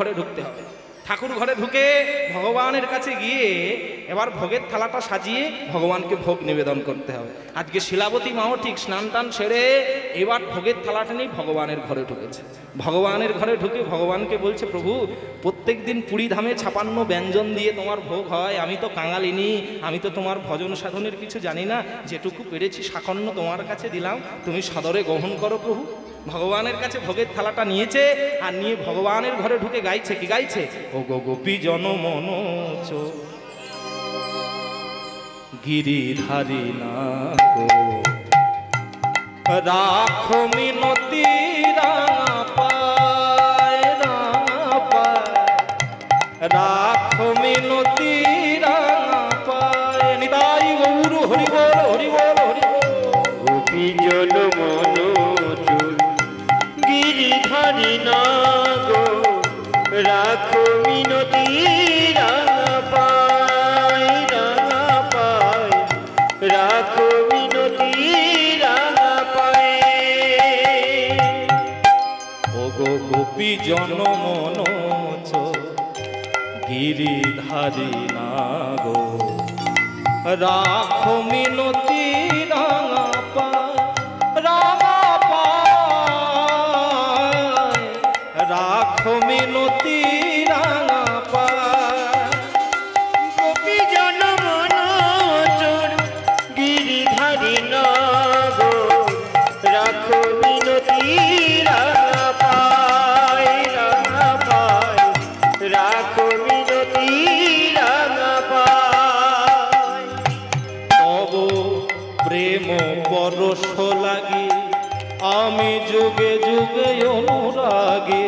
ঘরে ঢুকতে হবে। ঠাকুর ঘরে ঢুকে ভগবানের কাছে গিয়ে এবার ভোগের থালাটা সাজিয়ে ভগবানকে ভোগ নিবেদন করতে হবে। আজকে শিলাবতী মাও ঠিক স্নান টান সেরে এবার ভোগের থালাটা নিয়ে ভগবানের ঘরে ঢুকেছে। ভগবানের ঘরে ঢুকে ভগবানকে বলছে, প্রভু প্রত্যেক দিন পুরী ধামে 56 ব্যঞ্জন দিয়ে তোমার ভোগ হয়, আমি তো কাঙালিনী, আমি তো তোমার ভজন সাধনের কিছু জানি না, যেটুকু পেরেছি সাকন্য তোমার কাছে দিলাম, তুমি সদরে গ্রহণ করো প্রভু। ভগবানের কাছে ভোগের থালাটা নিয়েছে আর নিয়ে ভগবানের ঘরে ঢুকে গাইছে, কি গাইছে? ও গো গোপী জনমনোচ গিরিধারী না গো, রাখো মিনতি রাঙা পায়, রাঙা পায়, রাখো মিনতি রাঙা পায়। নিতাই গৌর হরি বল, হরি বল, হরি বল। গোপী জনমনোচ গিরিধারী না গো, রাখো মিনতি রাঙা পায়, রাঙা পায়, রাখো মিনতি রাঙা পায়। ও গো গোপী জনমনোচ গিরিধারী না গো, রাখো মিনতি রাঙা পায়, রাঙা পায়, রাখো মিনতি রাঙা পায়। গোপী জনমনোচ গিরিধারী না গো, রাখো মিনতি রাঙা পায়, রাঙা পায়, রাখো মিনতি রাঙা পায়। তব প্রেম পরশ লাগি আমি যুগে যুগে অনুরাগী,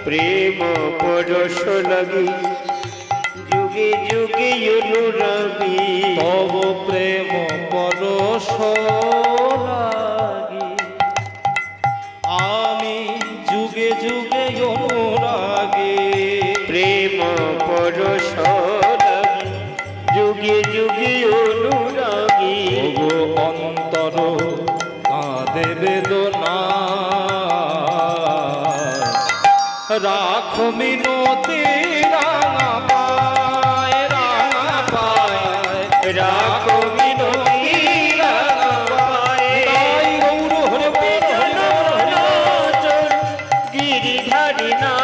প্রেম পরশ লাগি যুগে যুগে অনুরাগী। তব প্রেম পরশ লাগি আমি যুগে যুগে অনুরাগী, প্রেম পরশ লাগি যুগে যুগে অনুরাগী। ওগো অন্তর কাঁদে বেদনা, রাখো মিনতি রাঙা পায়, রাঙা পায়, রাখো মিনতি রাঙা পায়। তাই গৌর হরি বল, হরি বল, হরি বল। গিরিধারী না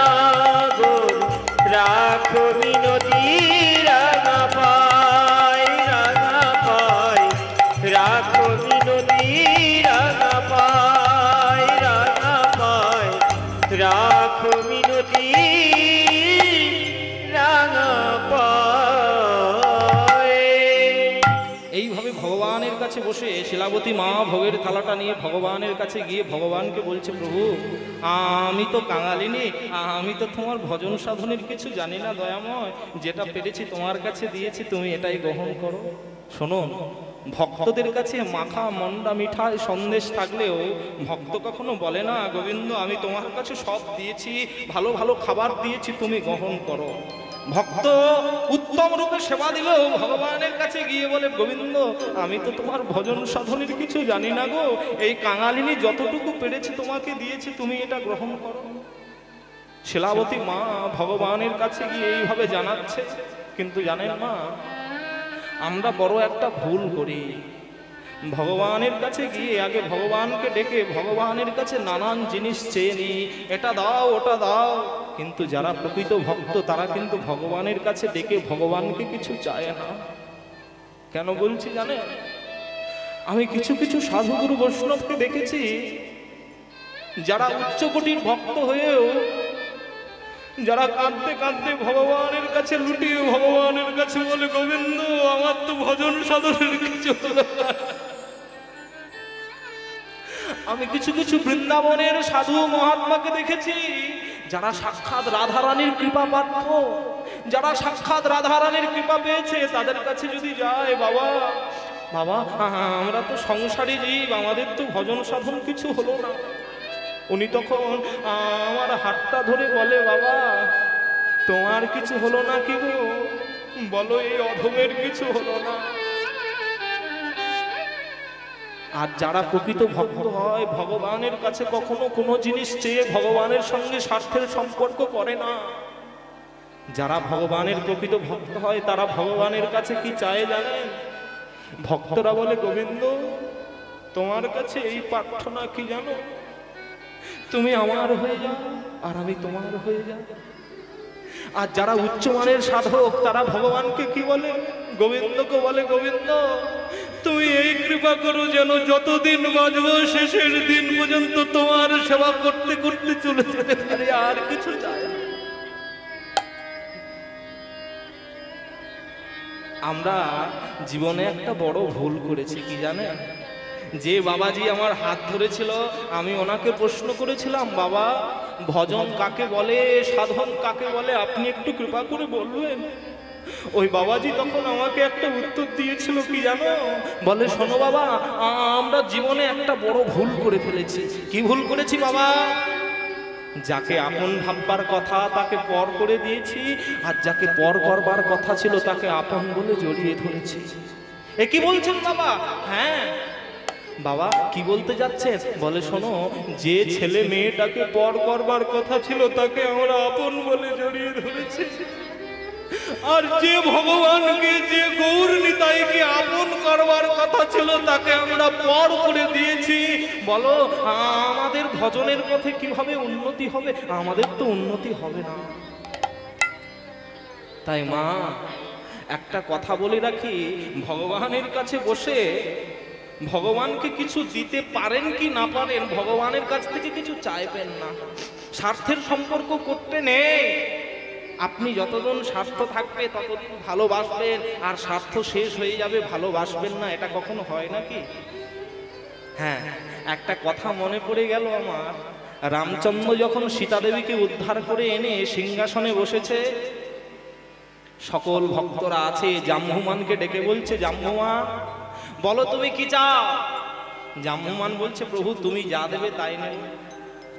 গো, রাখো মিনতি রাঙা পায়, রাঙা পায়, রাখো মিনতি রাঙা পায়, রাঙা পায়, রাখো মিনতি রাঙা পায়। এইভাবে ভগবানের কাছে বসে শিলাবতী মা ভোগের থালাটা নিয়ে ভগবানের কাছে গিয়ে ভগবানকে বলছে, প্রভু আমি তো কাঙালিনী, আমি তো তোমার ভজন সাধনের কিছু জানি না দয়াময়, যেটা পেরেছি তোমার কাছে দিয়েছি, তুমি এটাই গ্রহণ করো। শোনো, ভক্তদের কাছে মাখা মন্ডা মিঠাই সন্দেশ থাকলেও ভক্ত কখনো বলে না, গোবিন্দ আমি তোমার কাছে সব দিয়েছি, ভালো ভালো খাবার দিয়েছি, তুমি গ্রহণ করো। ভক্ত উত্তম রূপে সেবা দিলেও ভগবানের কাছে গিয়ে বলে, গোবিন্দ আমি তো তোমার ভজন সাধনের কিছু জানি না গো, এই কাঙালিনী যতটুকু পেরেছি তোমাকে দিয়েছি, তুমি এটা গ্রহণ করো। শিলাবতী মা ভগবানের কাছে গিয়ে এইভাবে জানাচ্ছে। কিন্তু জানেন মা, আমরা বড় একটা ভুল করি। ভগবানের কাছে গিয়ে আগে ভগবানকে ডেকে ভগবানের কাছে নানান জিনিস চেয়ে নিই, এটা দাও ওটা দাও, কিন্তু যারা প্রকৃত ভক্ত তারা কিন্তু ভগবানের কাছে ডেকে ভগবানকে কিছু চায় না। কেন বলছি জানে? আমি কিছু কিছু সাধুগুরু বৈষ্ণবকে দেখেছি যারা উচ্চকোটির ভক্ত হয়েও যারা কাঁদতে কাঁদতে ভগবানের কাছে লুটিয়ে ভগবানের কাছে বলে, গোবিন্দ আমার তো ভজন সাধনের কিছু হলো না। আমি কিছু কিছু বৃন্দাবনের সাধু মহাত্মাকে দেখেছি যারা সাক্ষাৎ রাধারানীর কৃপা পাত্র, যারা সাক্ষাৎ রাধারানীর কৃপা পেয়েছে, তাদের কাছে যদি যায়, বাবা বাবা আমরা তো সংসারী জীব, আমাদের তো ভজন সাধন কিছু হলো না, উনি তখন আমার হাতটা ধরে বলে, বাবা তোমার কিছু হলো না কি গো, বলো এই অধমের কিছু হলো না। আর যারা প্রকৃত ভক্ত হয় ভগবানের কাছে কখনো কোনো জিনিস চেয়ে ভগবানের সঙ্গে স্বার্থের সম্পর্ক করে না। যারা ভগবানের প্রকৃত ভক্ত হয় তারা ভগবানের কাছে কি চায় জানেন? ভক্তরা বলে, গোবিন্দ তোমার কাছে এই প্রার্থনা কি জানো? তুমি আমার হয়ে যাও আর আমি তোমার হয়ে যাই। আর যারা উচ্চমানের সাধক তারা ভগবানকে কি বলে? গোবিন্দকে বলে, গোবিন্দ তুমি এই কৃপা করো যেন যতদিন বাঁচব শেষের দিন পর্যন্ত তোমার সেবা করতে করতে চলে যেতে পারি, আর কিছু চাই না। আমরা জীবনে একটা বড় ভুল করেছি কি জানেন? যে বাবাজি আমার হাত ধরেছিল, আমি ওনাকে প্রশ্ন করেছিলাম, বাবা ভজন কাকে বলে, সাধন কাকে বলে, আপনি একটু কৃপা করে বলবেন। ওই বাবাজি তখন আমাকে একটা উত্তর দিয়েছিল কি জানো? বলে, শোনো বাবা, আমরা জীবনে একটা বড় ভুল করে ফেলেছি। কি ভুল করেছি বাবা? যাকে আপন ভাববার কথা তাকে পর করে দিয়েছি, আর যাকে পর করবার কথা ছিল তাকে আপন বলে জড়িয়ে ধরেছি। এ কি বলছেন বাবা? হ্যাঁ বাবা, কি বলতে যাচ্ছেন? বলে, শোনো, যে ছেলে মেয়েটাকে পর করবার কথা ছিল তাকে আমরা আপন বলে জড়িয়ে ধরেছি, আর যে ভগবানকে, যে গৌর নিতাইকে আপন করবার কথা ছিল তাকে আমরা পর করে দিয়েছি। বলো আমাদের ভজনের পথে কিভাবে উন্নতি হবে? আমাদের তো উন্নতি হবে না। তাই মা, একটা কথা বলে রাখি, ভগবানের কাছে বসে ভগবানকে কিছু দিতে পারেন কি না পারেন, ভগবানের কাছ থেকে কিছু চাইবেন না। স্বার্থের সম্পর্ক করতে নেই। আপনি যতদিন স্বার্থ থাকবে ততদিন ভালোবাসবেন, আর স্বার্থ শেষ হয়ে যাবে ভালোবাসবেন না, এটা কখনো হয় নাকি? হ্যাঁ, একটা কথা মনে পড়ে গেল আমার। রামচন্দ্র যখন সীতা দেবীকে উদ্ধার করে এনে সিংহাসনে বসেছে, সকল ভক্তরা আছে, জাম্বুমানকে ডেকে বলছে, জাম্বুমান বলো তুমি কি চাও? জাম্বুমান বলছে, প্রভু তুমি যা দেবে তাই নেব।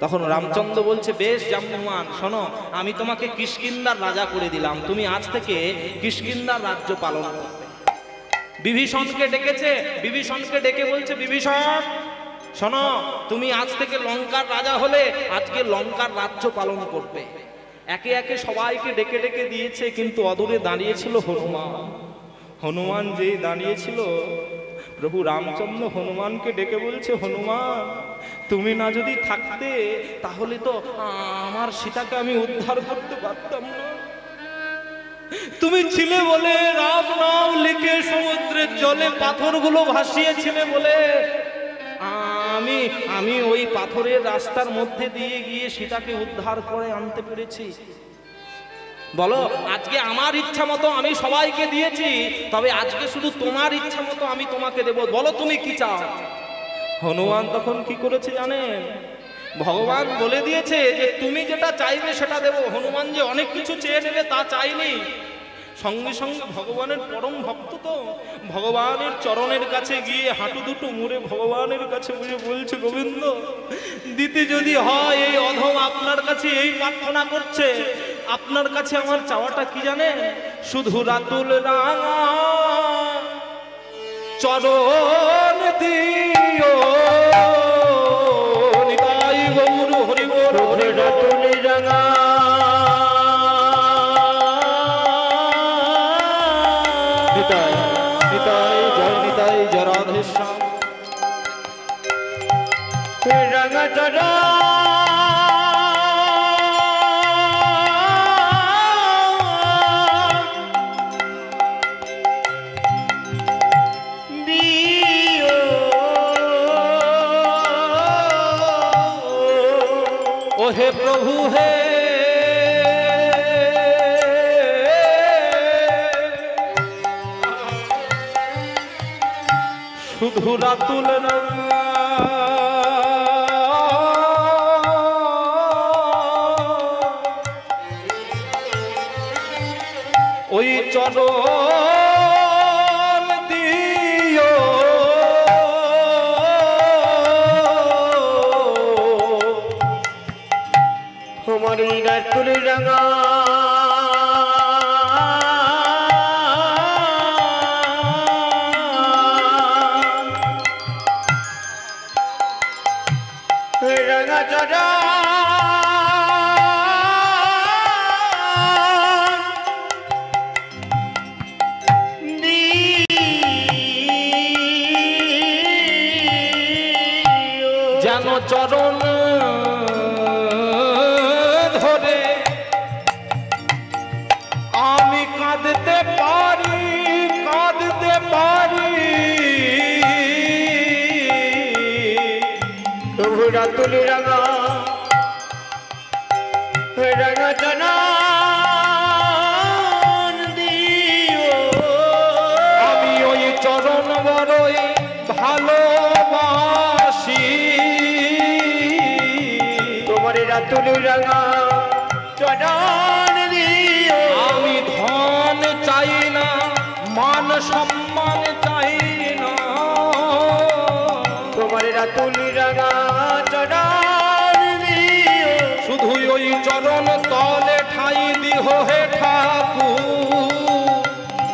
তখন রামচন্দ্র বলছে, বেশ জাম্বুমান, শোনো, আমি তোমাকে কিষ্কিন্ধার রাজা করে দিলাম, তুমি আজ থেকে কিষ্কিন্ধার রাজ্য পালন করবে। বিভীষণকে ডেকেছে, বিভীষণকে ডেকে বলছে, বিভীষণ শোনো, তুমি আজ থেকে লঙ্কার রাজা হলে আজকে লঙ্কার রাজ্য পালন করবে। একে একে সবাইকে ডেকে ডেকে দিয়েছে, কিন্তু অদূরে দাঁড়িয়েছিল হনুমান। হনুমান যেই দাঁড়িয়েছিল, প্রভু রামচন্দ্র হনুমানকে ডেকে বলছে, হনুমান তুমি না যদি থাকতে তাহলে তো আমার সীতাকে আমি উদ্ধার করতে পারতাম না। তুমি ছিলে বলে রাম নাম লিখে সমুদ্রের জলে পাথরগুলো ভাসিয়েছিলে বলে আমি ওই পাথরের রাস্তার মধ্যে দিয়ে গিয়ে সীতাকে উদ্ধার করে আনতে পেরেছি। বলো আজকে আমার ইচ্ছা মতো আমি সবাইকে দিয়েছি, তবে আজকে শুধু তোমার ইচ্ছা মতো আমি তোমাকে দেব, বলো তুমি কি চাও? হনুমান তখন কি করেছে জানেন? ভগবান বলে দিয়েছে যে তুমি যেটা চাইবে সেটা দেব। হনুমান যে অনেক কিছু চেয়ে নেবে তা চাইনি, সঙ্গে সঙ্গে ভগবানের পরম ভক্ত তো ভগবানের চরণের কাছে গিয়ে হাঁটু দুটো মুড়ে ভগবানের কাছে বুঝে বলছে, গোবিন্দ দিতে যদি হয় এই অধম আপনার কাছে এই প্রার্থনা করছে, আপনার কাছে আমার চাওয়াটা কি জানেন? শুধু রাতুল রাঙা চরণ দিও, নিতাই গৌর হরি বল, রাতুল রাঙা নিতাই নিতাই জয় নিতাই জয় রাধেশ্যাম। রাঙা চরণ হে প্রভু হে, শুধু রাতুল রাঙা ওই চরণ দিও, তোমার এই রাতুল রাঙা রাঙা চরণ যেন চরণ ধরে আমি কাঁদতে পারি, কাঁদতে পারি। প্রভু রাতুলি রাঙা রাঙা চরণ দিও। আমি ওই চরণ বড়ই ভালোবাসি। তোমার রাতুলি রাঙা চরণ দিও। আমি ধন চাই না, মান সম্মান চাই না। তোমার রাতুলি রাঙা চরণ দিও। শুধু ওই চরণ তলে ঠাই দিহ হে ঠাকুর।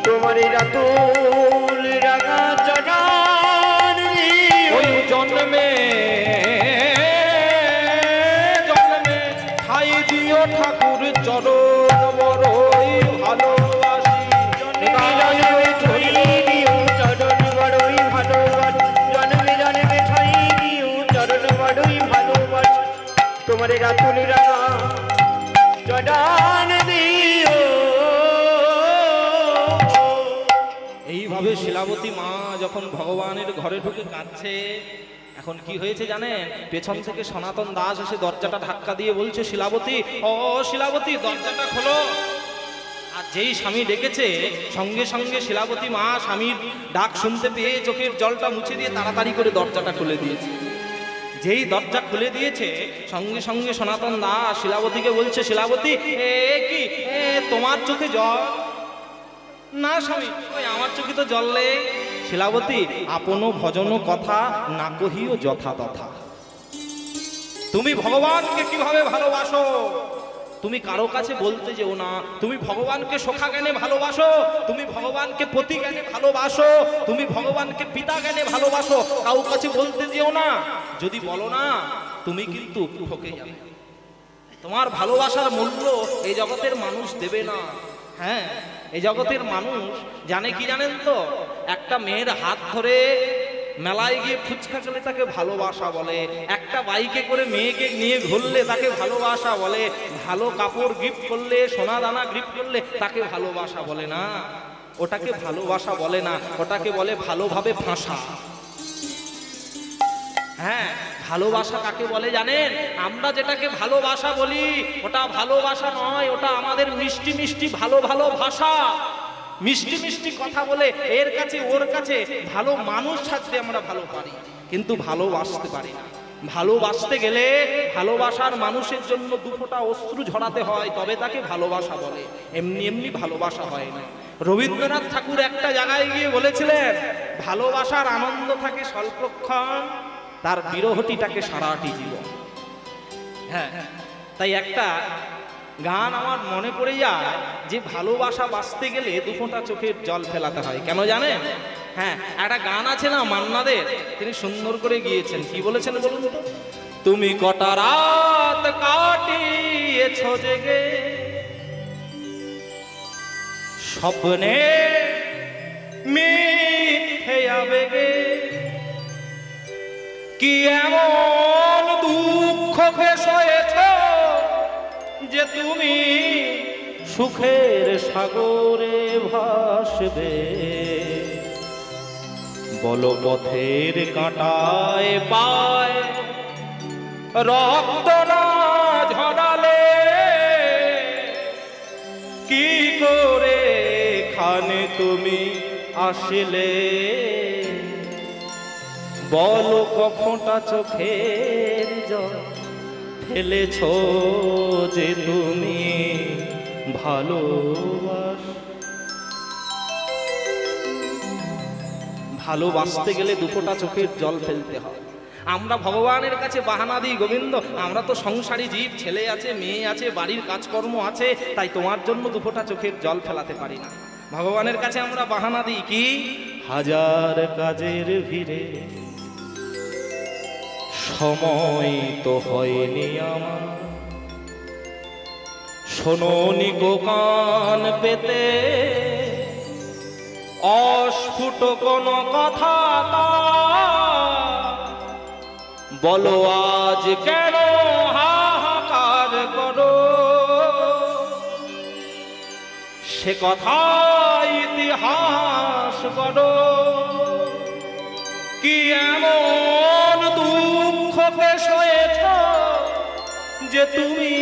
তোমার রাতুলি রাঙা চরণ দিও। ওই জন্মে জন্মে ঠাই দিও ঠাকুর, চরণ বড়ই ভালোবাসি। জন্মে জন্মে ঠাই দিও চরণ বড়ই ভালোবাসি। জন্মে জন্মে ঠাই দিও চরণ বড়ই ভালোবাসি। তোমার রাতুলি রাঙা চরণ দিও। এইভাবে শিলাবতী মা যখন ভগবানের ঘরে ঢুকে কাঁদছে, এখন কি হয়েছে জানেন? পেছন থেকে সনাতন দাস এসে দরজাটা ধাক্কা দিয়ে বলছে, শিলাবতী, ও শিলাবতী, দরজাটা খোলো। আর যেই স্বামী ডেকেছে, সঙ্গে সঙ্গে শিলাবতী মা স্বামীর ডাক শুনতে পেয়ে চোখের জলটা মুছে দিয়ে তাড়াতাড়ি করে দরজাটা খুলে দিয়েছে। যেই দরজা খুলে দিয়েছে, সঙ্গে সঙ্গে সনাতন দাস শিলাবতীকে বলছে, শিলাবতী, কি তোমার চোখে জল? না স্বামী, ওই আমার চোখে তো জল নেই। শিলাবতী, আপন ভজন কথা না কহিও যথা তথা। তুমি ভগবানকে কিভাবে ভালোবাসো তুমি কারো কাছে বলতে যেও না। তুমি ভগবানকে সখা জ্ঞানে ভালোবাসো, তুমি ভগবানকে পতি জ্ঞানে ভালোবাসো, তুমি ভগবানকে পিতা জ্ঞানে ভালোবাসো, কারো কাছে বলতে যেও না। যদি বলো না, তুমি কিন্তু ঠকে যাবে। তোমার ভালোবাসার মূল্য এই জগতের মানুষ দেবে না। হ্যাঁ, এই জগতের মানুষ জানে কি জানেন তো? একটা মেয়ের হাত ধরে মেলায় গিয়ে ফুচকা খেলে তাকে ভালোবাসা বলে, একটা বাইকে করে মেয়েকে নিয়ে ঘুরলে তাকে ভালোবাসা বলে, ভালো কাপড় গিফট করলে, সোনা দানা গিফট করলে তাকে ভালোবাসা বলে না। ওটাকে ভালোবাসা বলে না, ওটাকে বলে ভালোভাবে ফাঁসা। হ্যাঁ, ভালোবাসা কাকে বলে জানেন? আমরা যেটাকে ভালোবাসা বলি ওটা ভালোবাসা নয়, ওটা আমাদের মিষ্টি মিষ্টি ভালো ভালো ভাষা, মিষ্টি মিষ্টি কথা বলে এর কাছে ওর কাছে ভালো মানুষ সাজতে আমরা ভালো পারি, কিন্তু ভালোবাসতে পারি না। ভালোবাসতে গেলে ভালোবাসার মানুষের জন্য দুফোঁটা অশ্রু ঝরাতে হয়, তবে তাকে ভালোবাসা বলে। এমনি এমনি ভালোবাসা হয় না। রবীন্দ্রনাথ ঠাকুর একটা জায়গায় গিয়ে বলেছিলেন, ভালোবাসার আনন্দ থাকে স্বল্পক্ষণ, তার বিরহটিটাকে সারাটি জীবন। হ্যাঁ, তাই একটা গান আমার মনে পড়ে যায় যে ভালোবাসা বাঁচতে গেলে দুফোঁটা চোখের জল ফেলাতে হয়। কেন জানেন? হ্যাঁ, একটা গান আছে না মান্নাদের, তিনি সুন্দর করে গিয়েছেন। কি বলেছেন বলুন তো? তুমি কটা রাত কাটিয়েছ জেগে স্বপ্নে মিথ্যে আবেগে, কি এমন দুঃখ ফেস হয়েছ যে তুমি সুখের সাগরে ভাসবে। বলো পথের কাঁটায় পায় রক্ত না ঝরালে কি করে খানে তুমি আসলে। বলো কখনটা চোখের জল ফেলেছ যে তুমি ভালোবাসতে গেলে দুফোঁটা চোখের জল ফেলতে হয়। আমরা ভগবানের কাছে বাহানা দিই, গোবিন্দ আমরা তো সংসারী জীব, ছেলে আছে, মেয়ে আছে, বাড়ির কাজকর্ম আছে, তাই তোমার জন্য দুফোঁটা চোখের জল ফেলাতে পারি না। ভগবানের কাছে আমরা বাহানা দিই কি, হাজার কাজের ভিড়ে সময় তো হয়নি আমার, শোনোনি গো কান পেতে অস্ফুট কোন কথা, বলো আজ কেন হাহাকার করো, সে কথা ইতিহাস করো। কি এমন দুঃখকে সয়েছ যে তুমি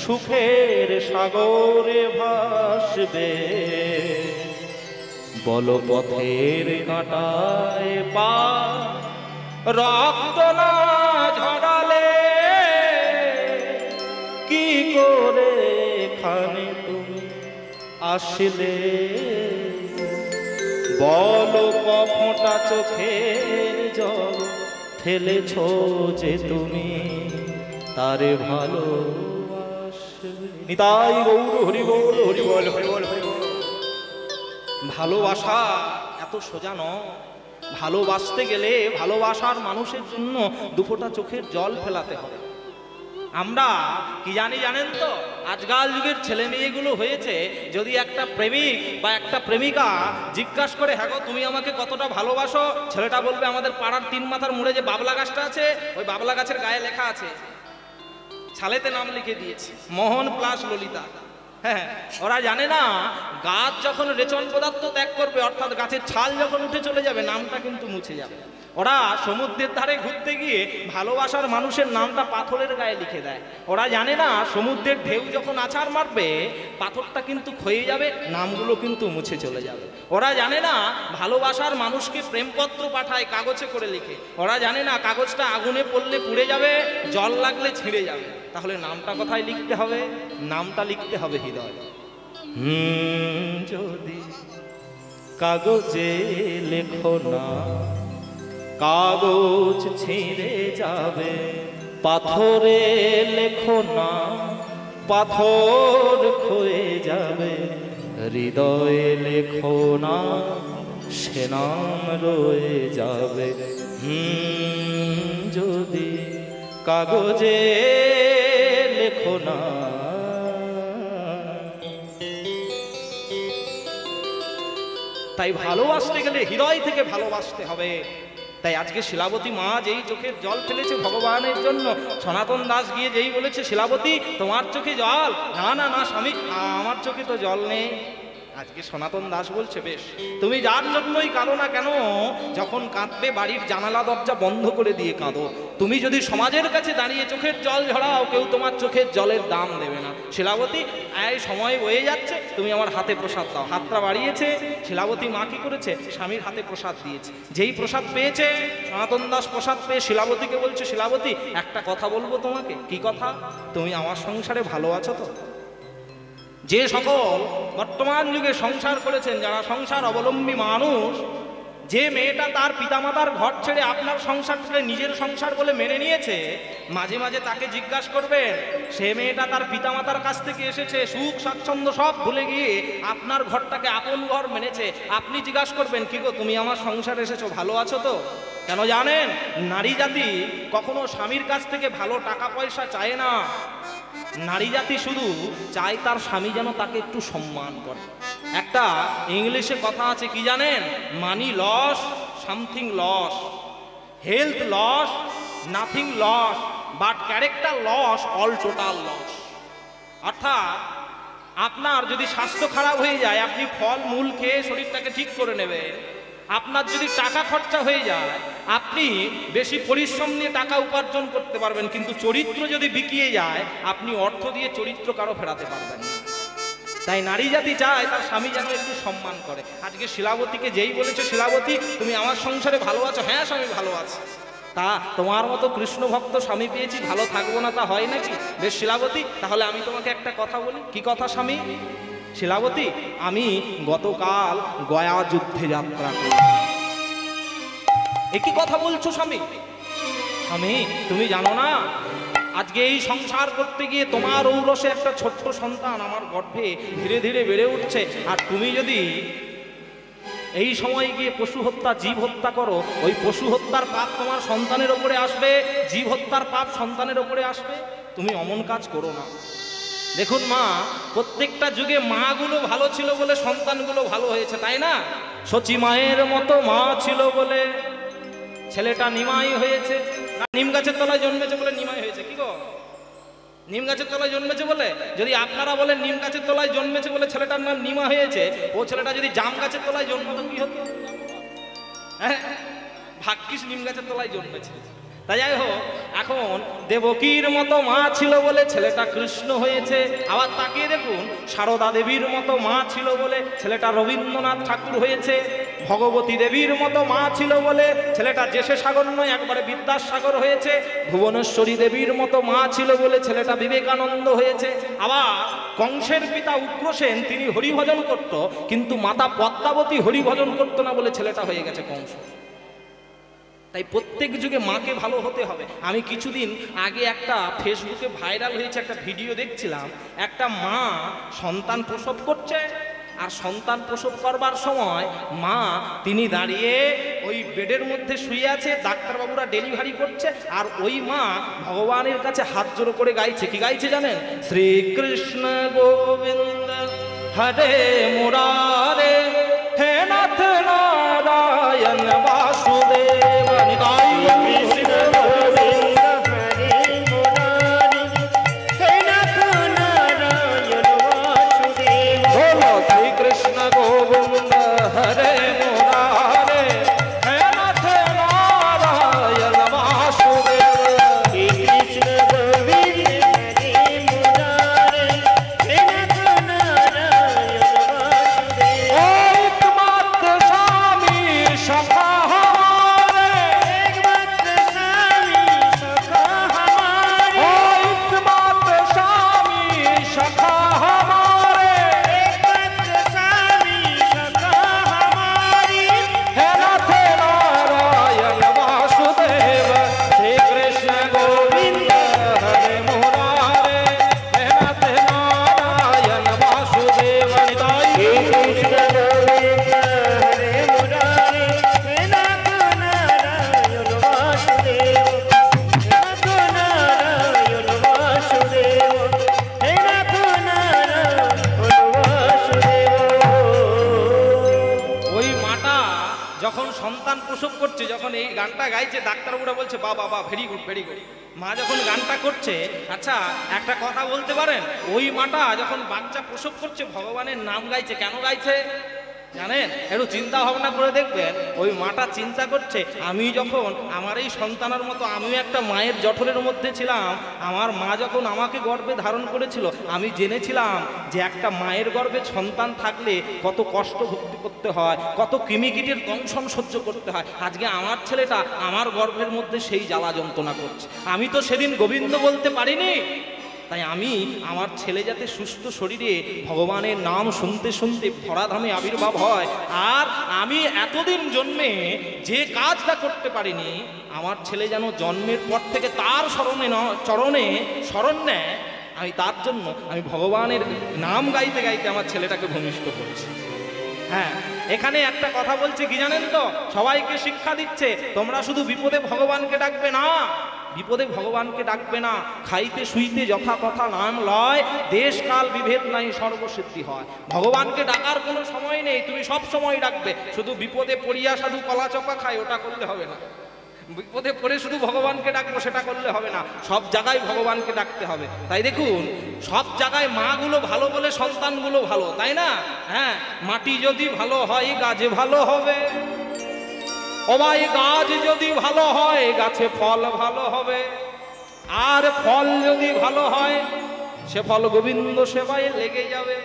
সুখের সাগরে ভাসবে? বলো পথের কাঁটায় পা রক্ত না ঝরালে কি করে এখানে তুমি আসলে? বলো কফোঁটা চোখের জল ফেলেছ যে তুমি তারে ভালোবাসবে। নিতাই গৌর হরি বল হরি বল হরি বল হরি বল। ভালোবাসা এত সোজা নয়। ভালোবাসতে গেলে ভালোবাসার মানুষের জন্য দুফোঁটা চোখের জল ফেলাতে হবে। আমরা কি জানেন তো, আজকাল যুগের ছেলে মেয়েগুলো হয়েছে, যদি একটা প্রেমিক বা একটা প্রেমিকা জিজ্ঞাসা করে হ্যাঁ গো তুমি আমাকে কতটা ভালোবাসো, ছেলেটা বলবে আমাদের পাড়ার 3 মাথার মোড়ে যে বাবলা গাছটা আছে ওই বাবলা গাছের গায়ে লেখা আছে, ছালেতে নাম লিখে দিয়েছে মোহন প্লাস ললিতা। হ্যাঁ, ওরা জানে না গাছ যখন রেচন পদার্থ ত্যাগ করবে, অর্থাৎ গাছের ছাল যখন উঠে চলে যাবে, নামটা কিন্তু মুছে যাবে। ওরা সমুদ্রের ধারে ঘুরতে গিয়ে ভালোবাসার মানুষের নামটা পাথরের গায়ে লিখে দেয়। ওরা জানে না সমুদ্রের ঢেউ যখন আছাড় মারবে পাথরটা কিন্তু ক্ষয়ে যাবে, নামগুলো কিন্তু মুছে চলে যাবে। ওরা জানে না ভালোবাসার মানুষকে প্রেমপত্র পাঠায় কাগজে করে লিখে। ওরা জানে না কাগজটা আগুনে পড়লে পুড়ে যাবে, জল লাগলে ছিঁড়ে যাবে। তাহলে নামটা কোথায় লিখতে হবে? নামটা লিখতে হবে হৃদয়। যদি কাগজে লেখো না, কাগজ ছিঁড়ে যাবে। পাথরে লেখো না, পাথর ক্ষয়ে যাবে। হৃদয়ে লেখো না, সে নাম রয়ে যাবে। যদি কাগজে লেখো না। তাই ভালোবাসতে গেলে হৃদয় থেকে ভালোবাসতে হবে। তাই আজকে শিলাবতী মা যেই চোখের জল ফেলেছে ভগবানের জন্য, সনাতন দাস গিয়ে যেই বলেছে শিলাবতী তোমার চোখে জল, না না না স্বামী আমার চোখে তো জল নেই। আজকে সনাতন দাস বলছে বেশ, তুমি যার জন্যই কাঁদো না কেন, যখন কাঁদবে বাড়ির জানালা দরজা বন্ধ করে দিয়ে কাঁদো। তুমি যদি সমাজের কাছে দাঁড়িয়ে চোখের জল ঝরাও, কেউ তোমার চোখের জলের দাম দেবে না। শিলাবতী এই সময় বয়ে যাচ্ছে, তুমি আমার হাতে প্রসাদ দাও। হাতটা বাড়িয়েছে, শিলাবতী মা কি করেছে? স্বামীর হাতে প্রসাদ দিয়েছে। যেই প্রসাদ পেয়েছে সনাতন দাস, প্রসাদ পেয়ে শিলাবতীকে বলছে শিলাবতী একটা কথা বলবো তোমাকে। কি কথা? তুমি আমার সংসারে ভালো আছো তো? যে সকল বর্তমান যুগে সংসার করেছেন, যারা সংসার অবলম্বী মানুষ, যে মেয়েটা তার পিতামাতার ঘর ছেড়ে আপনার সংসারটাকে নিজের সংসার বলে মেনে নিয়েছে, মাঝে মাঝে তাকে জিজ্ঞাসা করবেন, সে মেয়েটা তার পিতামাতার কাছ থেকে এসেছে, সুখ স্বাচ্ছন্দ্য সব ভুলে গিয়ে আপনার ঘরটাকে আপন ঘর মেনেছে। আপনি জিজ্ঞাসা করবেন কি গো তুমি আমার সংসারে এসেছো, ভালো আছো তো? কেন জানেন? নারী জাতি কখনো স্বামীর কাছ থেকে ভালো টাকা পয়সা চায় না। নারী জাতি শুধু চায় তার স্বামী যেন তাকে একটু সম্মান করে। একটা ইংলিশে কথা আছে কি জানেন? Money loss, something loss, health loss, nothing loss, but character loss, all total loss. অর্থাৎ আপনার যদি স্বাস্থ্য খারাপ হয়ে যায়, আপনি ফল মূল খেয়ে শরীরটাকে ঠিক করে নেবেন। আপনার যদি টাকা খরচা হয়ে যায়, আপনি বেশি পরিশ্রম নিয়ে টাকা উপার্জন করতে পারবেন, কিন্তু চরিত্র যদি বিকিয়ে যায়, আপনি অর্থ দিয়ে চরিত্র কারো ফেরাতে পারবেন না। তাই নারী জাতি চায় তার স্বামী যেন একটু সম্মান করে। আজকে শিলাবতীকে যেই বলেছে শিলাবতী তুমি আমার সংসারে ভালো আছো, হ্যাঁ স্বামী ভালো আছে। তা তোমার মতো কৃষ্ণ ভক্ত স্বামী পেয়েছি, ভালো থাকবো না তা হয় নাকি? বেশ শিলাবতী, তাহলে আমি তোমাকে একটা কথা বলি। কি কথা স্বামী? শিলাবতী, আমি গতকাল গয়া যুদ্ধে যাত্রা করি। একই কথা বলছো স্বামী? স্বামী তুমি জানো না, আজকে এই সংসার করতে গিয়ে তোমার ঔরসে একটা ছোট্ট সন্তান আমার গর্ভে ধীরে ধীরে বেড়ে উঠছে, আর তুমি যদি এই সময় গিয়ে পশু হত্যা, জীব হত্যা করো, ওই পশু হত্যার পাপ তোমার সন্তানের ওপরে আসবে, জীব হত্যার পাপ সন্তানের ওপরে আসবে। তুমি অমন কাজ করো না। দেখুন মা, প্রত্যেকটা যুগে মাগুলো ভালো ছিল বলে সন্তানগুলো ভালো হয়েছে, তাই না? সচি মায়ের মতো মা ছিল বলে ছেলেটা নিমাই হয়েছে না নিম গাছের তলায় জন্মেছে বলে নিমাই হয়েছে? কি গো, নিম গাছের তলায় জন্মেছে বলে? যদি আপনারা বলেন নিম গাছের তলায় জন্মেছে বলে ছেলেটার নাম নিমা হয়েছে, ও ছেলেটা যদি জাম গাছের তলায় জন্মাতো কি হতো? হ্যাঁ, ভাগ্যিস নিম গাছের তলায় জন্মেছে। তাই যাই হোক, এখন দেবকীর মতো মা ছিল বলে ছেলেটা কৃষ্ণ হয়েছে। আবার তাকিয়ে দেখুন, সারদা দেবীর মতো মা ছিল বলে ছেলেটা রবীন্দ্রনাথ ঠাকুর হয়েছে। ভগবতী দেবীর মতো মা ছিল বলে ছেলেটা জেসে সাগর নয় একবারে বিদ্যাসাগর হয়েছে। ভুবনেশ্বরী দেবীর মতো মা ছিল বলে ছেলেটা বিবেকানন্দ হয়েছে। আবার কংসের পিতা উগ্রসেন তিনি হরিভজন করত, কিন্তু মাতা পদ্মাবতী হরিভজন করতো না বলে ছেলেটা হয়ে গেছে কংস। তাই প্রত্যেক যুগে মাকে ভালো হতে হবে। আমি কিছুদিন আগে একটা ফেসবুকে ভাইরাল হয়েছে একটা ভিডিও দেখছিলাম, একটা মা সন্তান প্রসব করছে, আর সন্তান প্রসব করবার সময় মা তিনি দাঁড়িয়ে ওই বেডের মধ্যে শুয়ে আছে, ডাক্তারবাবুরা ডেলিভারি করছে, আর ওই মা ভগবানের কাছে হাত জোড়ো করে গাইছে। কি গাইছে জানেন? শ্রীকৃষ্ণ গোবিন্দ হরে মুরারে, হে নাথ নারায়ণ বাসুদেব নিতাই। কৃষ্ণ গোবিন্দ হরে মুরারি, হে নাথ নারায়ণ বাসুদেব। বলো শ্রীকৃষ্ণ গোবিন্দ হরে মুরারে, হে নাথ নারায়ণ বাসুদেব। কৃষ্ণ গোবিন্দ হরে মুরারি, হে নাথ নারায়ণ বাসুদেব। একমাত্র স্বামী সখা হমারে, একমাত্র স্বামী সখা হমারে, একমাত্র স্বামী সখা হমারে, একমাত্র স্বামী সখা হমারে। হে নাথ নারায়ণ বাসুদেব। শ্রীকৃষ্ণ গোবিন্দ হরে মুরারে, হে নাথ নারায়ণ বাসুদেব নিতাই। কৃষ্ণ গোবিন্দ হরে মুরারি, হে নাথ নারায়ণ বাসুদেব। হে নাথ নারায়ণ বাসুদেব, হে নাথ নারায়ণ বাসুদেব। ওই মাটা যখন সন্তান প্রসব করছে, যখন এই গানটা গাইছে, ডাক্তারবাবুরা বলছে বা বাবা ভেরি গুড ভেরি গুড। মা যখন গানটা করছে, আচ্ছা একটা কথা বলতে পারেন, ওই মাটা যখন বাচ্চা প্রসব করছে ভগবানের নাম গাইছে। কেন গাইছে জানেন? একটু চিন্তা ভাবনা করে দেখবেন। ওই মাটা চিন্তা করছে, আমি যখন আমার এই সন্তানের মতো আমিও একটা মায়ের জঠরের মধ্যে ছিলাম, আমার মা যখন আমাকে গর্ভে ধারণ করেছিল, আমি জেনেছিলাম যে একটা মায়ের গর্ভে সন্তান থাকলে কত কষ্ট ভক্তি করতে হয়, কত কৃমিকীটের দংশন সহ্য করতে হয়। আজকে আমার ছেলেটা আমার গর্ভের মধ্যে সেই জ্বালা যন্ত্রণা করছে। আমি তো সেদিন গোবিন্দ বলতে পারিনি, তাই আমি আমার ছেলে যাতে সুস্থ শরীরে ভগবানের নাম শুনতে শুনতে ধরাধামে আবির্ভাব হয়, আর আমি এতদিন জন্মে যে কাজটা করতে পারিনি, আমার ছেলে যেন জন্মের পর থেকে তার চরণে শরণ নেয়, আমি তার জন্য আমি ভগবানের নাম গাইতে গাইতে আমার ছেলেটাকে ভূমিষ্ঠ করছি। হ্যাঁ, এখানে একটা কথা বলছে কি জানেন তো? সবাইকে শিক্ষা দিচ্ছে, তোমরা শুধু বিপদে ভগবানকে ডাকবে না, বিপদে ভগবানকে ডাকবে না, খাইতে শুইতে যথা কথা নাম লয়, দেশ কাল বিভেদ নাই সর্বসিদ্ধি হয়। ভগবানকে ডাকার কোনো সময় নেই, তুমি সব সময় ডাকবে। শুধু বিপদে পড়িয়া সাধু কলা চপা খায়, ওটা করলে হবে না। বিপদে পড়ে শুধু ভগবানকে ডাকবো, সেটা করলে হবে না। সব জায়গায় ভগবানকে ডাকতে হবে। তাই দেখুন, সব জায়গায় মাগুলো ভালো বলে সন্তানগুলো ভালো, তাই না? হ্যাঁ, মাটি যদি ভালো হয় গাছে ভালো হবে, ও ভাই গাছ যদি ভালো হয় গাছে ফল ভালো হবে, আর ফল যদি ভালো হয় সে ফল গোবিন্দ সেবায় লেগে যাবে।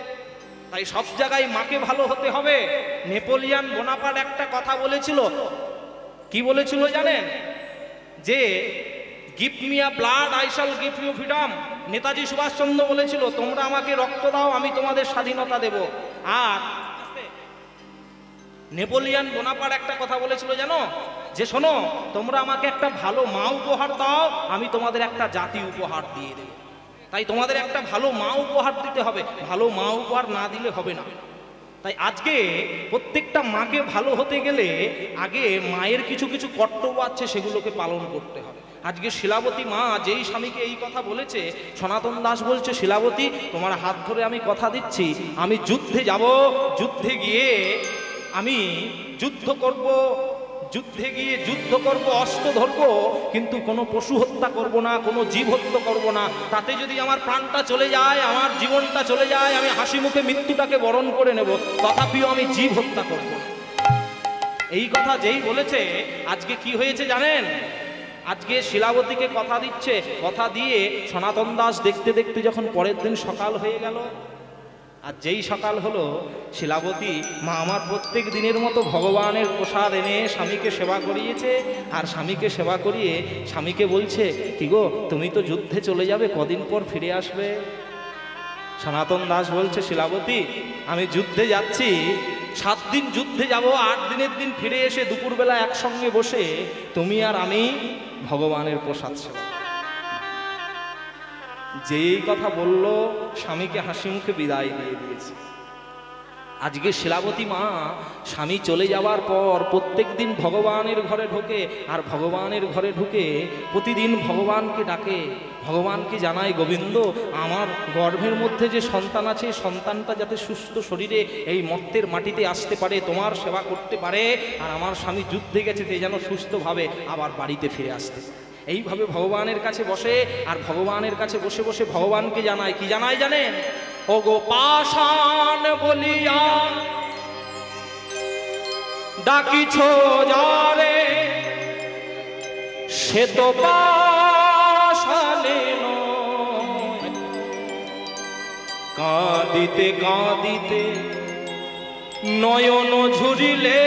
তাই সব জায়গায় মাকে ভালো হতে হবে। নেপোলিয়ান বোনাপার্ট একটা কথা বলেছিল, কি বলেছিল জানেন? যে give me a blood I shall give you freedom. Netaji Subhas Chandra বলেছিল, তোমরা আমাকে রক্ত দাও, আমি তোমাদের স্বাধীনতা দেব। আর নেপোলিয়ান বোনাপার্ট একটা কথা বলেছিল জানো? যে শোনো, তোমরা আমাকে একটা ভালো মা উপহার দাও, আমি তোমাদের একটা জাতি উপহার দিয়ে দেব। তাই তোমাদের একটা ভালো মা উপহার দিতে হবে, ভালো মা উপহার না দিলে হবে না। তাই আজকে প্রত্যেকটা মাকে ভালো হতে গেলে আগে মায়ের কিছু কিছু কর্তব্য আছে, সেগুলোকে পালন করতে হবে। আজকে শিলাবতী মা যেই স্বামীকে এই কথা বলেছে, সনাতন দাস বলছে, শিলাবতী তোমার হাত ধরে আমি কথা দিচ্ছি, আমি যুদ্ধে যাব, যুদ্ধে গিয়ে আমি যুদ্ধ করব, যুদ্ধে গিয়ে যুদ্ধ করব, অস্ত্র ধরবো, কিন্তু কোনো পশু হত্যা করব না, কোনো জীব হত্যা করব না। তাতে যদি আমার প্রাণটা চলে যায়, আমার জীবনটা চলে যায়, আমি হাসি মুখে মৃত্যুটাকে বরণ করে নেব, তথাপিও আমি জীব হত্যা করব না। এই কথা যেই বলেছে, আজকে কি হয়েছে জানেন? আজকে শিলাবতীকে কথা দিচ্ছে, কথা দিয়ে সনাতন দাস দেখতে দেখতে যখন পরের দিন সকাল হয়ে গেল, আর যেই সকাল হলো, শিলাবতী মা আমার প্রত্যেক দিনের মতো ভগবানের প্রসাদ এনে স্বামীকে সেবা করিয়েছে। আর স্বামীকে সেবা করিয়ে স্বামীকে বলছে, কি গো, তুমি তো যুদ্ধে চলে যাবে, কদিন পর ফিরে আসবে? সনাতন দাস বলছে, শিলাবতী, আমি যুদ্ধে যাচ্ছি, 7 দিন যুদ্ধে যাব, 8 দিনের দিন ফিরে এসে দুপুরবেলা একসঙ্গে বসে তুমি আর আমি ভগবানের প্রসাদ সেবা। যেই কথা বলল, স্বামীকে হাসি মুখে বিদায় দিয়ে দিয়েছে। আজকে শিলাবতী মা স্বামী চলে যাওয়ার পর প্রত্যেক দিন ভগবানের ঘরে ঢোকে, আর ভগবানের ঘরে ঢুকে প্রতিদিন ভগবানকে ডাকে, ভগবানকে জানায়, গোবিন্দ, আমার গর্ভের মধ্যে যে সন্তান আছে, সন্তানটা যাতে সুস্থ শরীরে এই মর্তের মাটিতে আসতে পারে, তোমার সেবা করতে পারে, আর আমার স্বামী যুদ্ধে গেছে, তে যেন সুস্থভাবে আবার বাড়িতে ফিরে আসতে পারে। এইভাবে ভগবানের কাছে বসে, আর ভগবানের কাছে বসে বসে ভগবানকে জানায়, কি জানায় জানেন? ও গো পাষাণ বলিয়া ডাকিছ যারে, সে তো পাষাণে নয়। কাঁদিতে কাঁদিতে নয়ন ঝুরিলে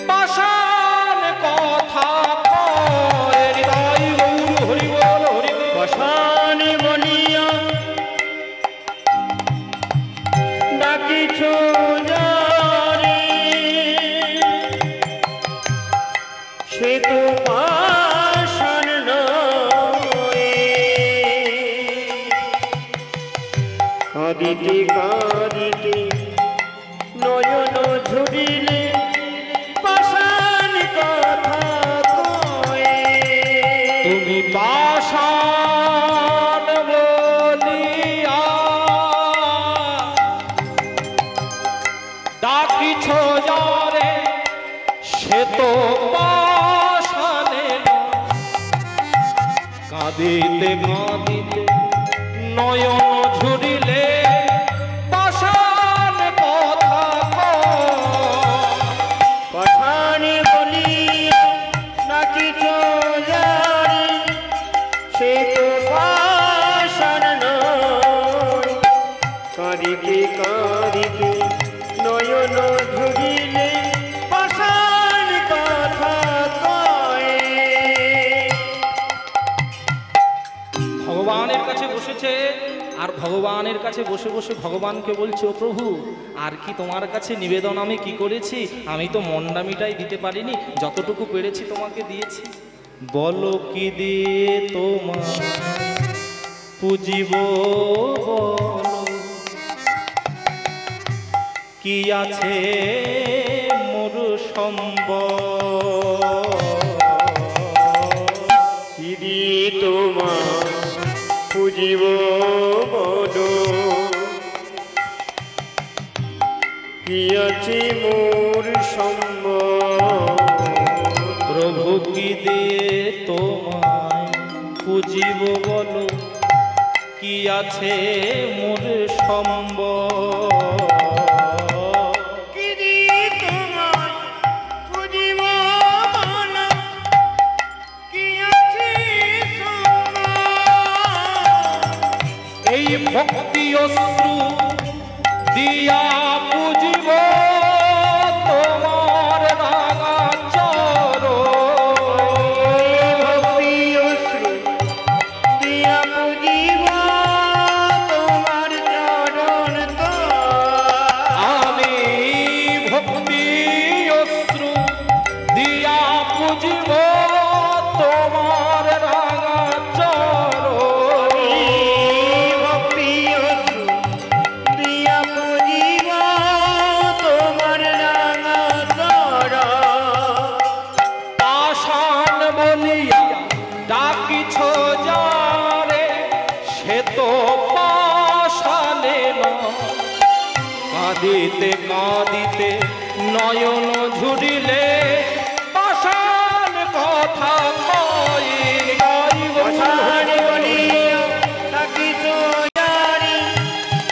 পাষাণ কথা কয়। হৃদয় গৌর হরি বল, হরি বল। পাষাণ বলিয়া ডাকিছ যারে, সে তো পাষাণ নয়। কাঁদিতে কাঁদিতে নয়ন ঝুরিলে পাষাণ কথা কয়। তুমি পাষাণ বলিয়া ডাকিছ যারে, সে তো পাষাণে নয়। কাঁদিতে কাঁদিতে নয়ন ঝুরিলে পাষাণ কথা কয়। পাষাণ বলিয়া ডাকিছ যারে, সে তো পাষাণ নয়। কাঁদিতে কাঁদিতে নয়ন ঝুরিলে পাষাণ কথা কয়। ভগবানের কাছে বসেছে, আর ভগবানের কাছে বসে বসে ভগবানকে বলছে, ও প্রভু, আর কি তোমার কাছে নিবেদন আমি কি করেছি? আমি তো মন্ডামিটাই দিতে পারিনি, যতটুকু পেরেছি তোমাকে দিয়েছি। বলো কি দিয়ে তোমার পুজিব, বলো কি আছে মোর সম্বল। কি দিয়ে তোমার পুজিব বলো, কি আছে মোর সম্বল। প্রভু কি দিয়ে তোমায় পুজিব, বলো কি আছে মোর সম্বল। কি দিয়ে তোমার পুজিব বলো, কি আছে সম্বল। এই ভক্তি অশ্রু দিয়া পুজিব তোমার রাঙা চরণ। ভক্তি অশ্রু দিয়া পুজিব তোমার চরণ তল। আমি ভক্তি অশ্রু দিয়া পুজিব তোমার রাঙা চরণ। ভক্তি অশ্রু দিয়া পুজিব কাঁদিতে কাঁদিতে নয়ন ঝুরিলে পাষাণ কথা কই গাইব পাষাণ বলিয়া থাকিছ জানি,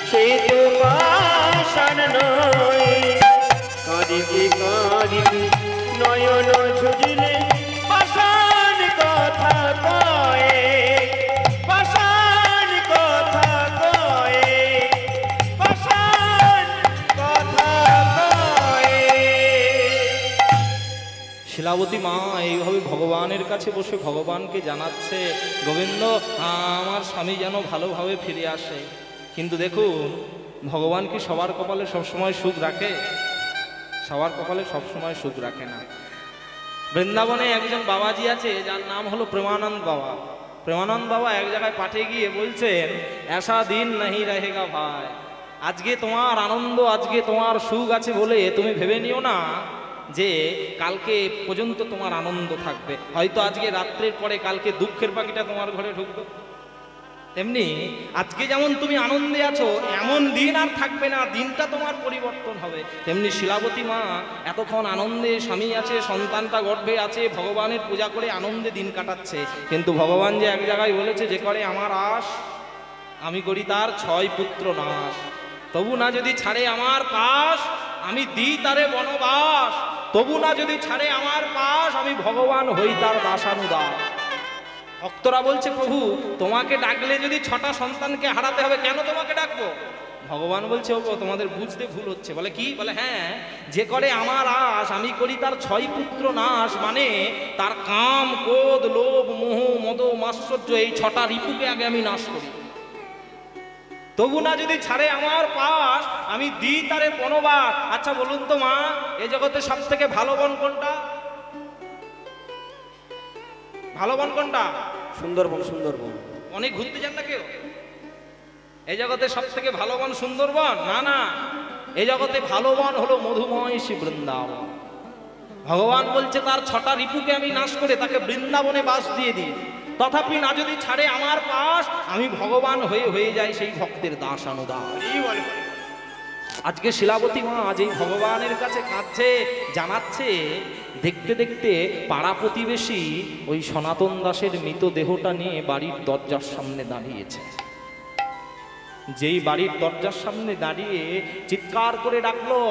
সে তো পাষাণ নয়। কাঁদিতে কাঁদিতে নয়ন ঝুরিলে পাষাণ কথা কয়ে, পাষাণ কথা কয়ে, পাষাণ কথা কয়ে। শিলাবতী মা এইভাবে ভগবানের কাছে বসে ভগবানকে জানাচ্ছে, গোবিন্দ আমার স্বামী যেন ভালোভাবে ফিরে আসে। কিন্তু দেখুন, ভগবান কি সবার কপালে সবসময় সুখ রাখে? সবার কপালে সবসময় সুখ রাখে না। বৃন্দাবনে একজন বাবাজি আছে, যার নাম হলো প্রেমানন্দ বাবা। প্রেমানন্দ বাবা এক জায়গায় পাঠে গিয়ে বলছেন, ऐसा दिन नहीं रहेगा ভাই। আজকে তোমার আনন্দ, আজকে তোমার সুখ আছে বলে তুমি ভেবে নিও না যে কালকে পর্যন্ত তোমার আনন্দ থাকবে। হয়তো আজকে রাত্রের পরে কালকে দুঃখের পাখিটা তোমার ঘরে ঢুকবে। তেমনি আজকে যেমন তুমি আনন্দে আছো, এমন দিন আর থাকবে না, দিনটা তোমার পরিবর্তন হবে। তেমনি শিলাবতী মা এতক্ষণ আনন্দে, স্বামী আছে, সন্তানটা গর্ভে আছে, ভগবানের পূজা করে আনন্দে দিন কাটাচ্ছে। কিন্তু ভগবান যে এক জায়গায় বলেছে, যে করে আমার আশ আমি করি তার 6 পুত্র নাশ। তবু না যদি ছাড়ে আমার পাশ, আমি দিই তারে বনবাস। তবু না যদি ছাড়ে আমার পাশ, আমি ভগবান হই তার দাসানুদাস। ভক্তরা বলছে, প্রভু তোমাকে ডাকলে যদি 6টা সন্তানকে হারাতে হবে, কেন তোমাকে ডাকবো? ভগবান বলছে, ও তোমাদের বুঝতে ভুল হচ্ছে। বলে কি? বলে হ্যাঁ, যে করে আমার আশ আমি করি তার 6 পুত্র নাশ। মানে তার কাম, ক্রোধ, লোভ, মোহ, মদ, মাৎসর্য, এই 6টা রিপুকে আগে আমি নাশ করি। তবু না যদি ছাড়ে আমার পাশ, আমি দিই তারে বনবাস। আচ্ছা বলুন তো মা, এ জগতে সব থেকে ভালো বন কোনটা? ভালো বন কোনটা? সুন্দরবন। সুন্দরবন অনেক ঘুরতে যান না কেউ? এই জগতে সব থেকে ভালো বন সুন্দরবন? না না, এই জগতে ভালো বন হলো মধুময় শ্রী বৃন্দাবন। ভগবান বলছে তার 6টা রিপুকে আমি নাশ করে তাকে বৃন্দাবনে বাস দিয়ে দিই। তথাপি না যদি ছাড়ে আমার পাশ, আমি ভগবান হয়ে যাই সেই ভক্তের দাসানুদাস। আজকে শিলাবতী মা আজ এই ভগবানের কাছে কাঁদছে, জানাচ্ছে। দেখতে দেখতে পাড়া প্রতিবেশী ওই সনাতন দাসের মৃতদেহটা নিয়ে বাড়ির দরজার সামনে দাঁড়িয়েছে। যেই বাড়ির দরজার সামনে দাঁড়িয়ে চিৎকার করে ডাকলো,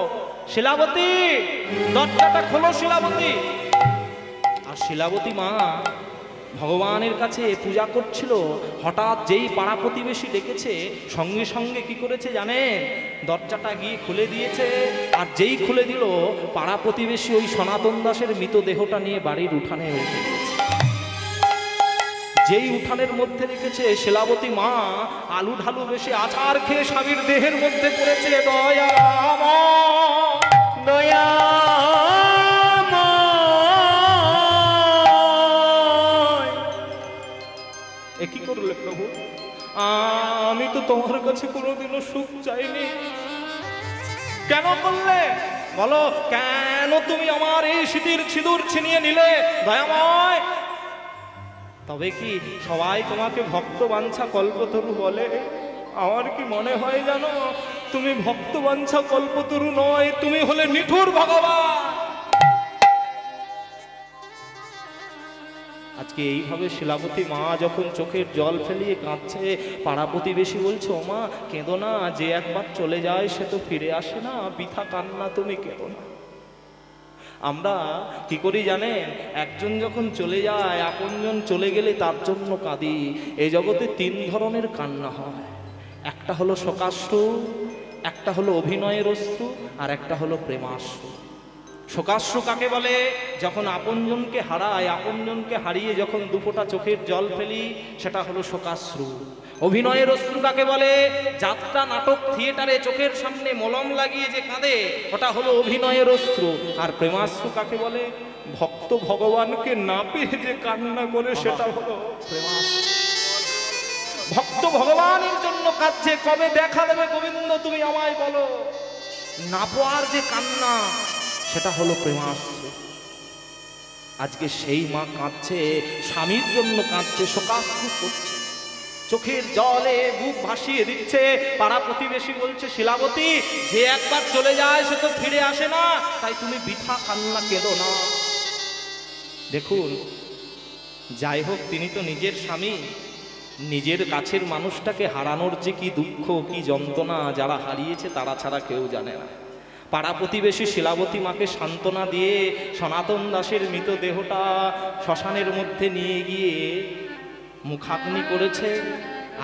শিলাবতী দরজাটা খোলো শিলাবতী। আর শিলাবতী মা ভগবানের কাছে পূজা করছিল। হঠাৎ যেই পাড়া প্রতিবেশী ডেকেছে, সঙ্গে সঙ্গে কি করেছে জানেন? দরজাটা গিয়ে খুলে দিয়েছে। আর যেই খুলে দিল, পাড়া প্রতিবেশী ওই সনাতন দাসের মৃতদেহটা নিয়ে বাড়ির উঠানে উঠে গেছে। যেই উঠানের মধ্যে রেখেছে, শিলাবতী মা আলু ঢালু বেশে আচার খেয়ে স্বামীর দেহের মধ্যে পড়েছে। দয়া দয়া কি করলে প্রভু? আমি তো তোমার কাছে কোনোদিনও সুখ চাইনি, কেন করলে বলো? কেন তুমি আমার এই স্মৃতির সিঁদুর ছিনিয়ে নিলে দয়াময়? তবে কি সবাই তোমাকে ভক্ত বাঞ্ছা কল্পতরু বলে? আমার কি মনে হয় জানো, তুমি ভক্ত বাঞ্ছা কল্পতরু নয়, তুমি হলে নিঠুর ভগবান। আজকে এইভাবে শিলাবতী মা যখন চোখের জল ফেলিয়ে কাঁদছে, পাড়া প্রতিবেশী বলছে, ও মা কেঁদো না, যে একবার চলে যায় সে তো ফিরে আসে না, বৃথা কান্না, তুমি কেঁদো না। আমরা কি করি জানেন? একজন যখন চলে যায়, আপনজন চলে গেলে তার জন্য কাঁদি। এই জগতে 3 ধরনের কান্না হয়। একটা হলো শোকাশ্রু, একটা হলো অভিনয়ের অশ্রু, আর একটা হলো প্রেমাশ্রু। শোকাশ্রু কাকে বলে? যখন আপনজনকে হারায়, আপনজনকে হারিয়ে যখন 2 ফোঁটা চোখের জল ফেলি, সেটা হলো শোকাশ্রু। অভিনয়ের অশ্রু কাকে বলে? যাত্রা, নাটক, থিয়েটারে চোখের সামনে মলম লাগিয়ে যে কাঁদে, ওটা হলো অভিনয়ের অশ্রু। আর প্রেমাশ্রু কাকে বলে? ভক্ত ভগবানকে না পেয়ে যে কান্না করে, সেটা হলো প্রেমাশ্রু। ভক্ত ভগবানের জন্য কাঁদছে, কবে দেখা দেবে গোবিন্দ তুমি আমায় বলো। না পাওয়ার যে কান্না, সেটা হলো প্রেমাশ্রু। আজকে সেই মা কাঁদছে, স্বামীর জন্য কাঁদছে, শোকাশ্রু করছে। চোখের জলে বুক ভাসিয়ে দিচ্ছে। পাড়া প্রতিবেশী বলছে, শিলাবতী, যে একবার চলে যায় সে তো ফিরে আসে না, তাই তুমি বৃথা কান্না কেঁদো না। দেখুন, যাই হোক, তিনি তো নিজের স্বামী, নিজের কাছের মানুষটাকে হারানোর যে কি দুঃখ, কি যন্ত্রণা যারা হারিয়েছে তারা ছাড়া কেউ জানে না। পাড়া প্রতিবেশী শিলাবতী মাকে সান্ত্বনা দিয়ে সনাতন দাসের মৃতদেহটা শ্মশানের মধ্যে নিয়ে গিয়ে মুখাগ্নি করেছে।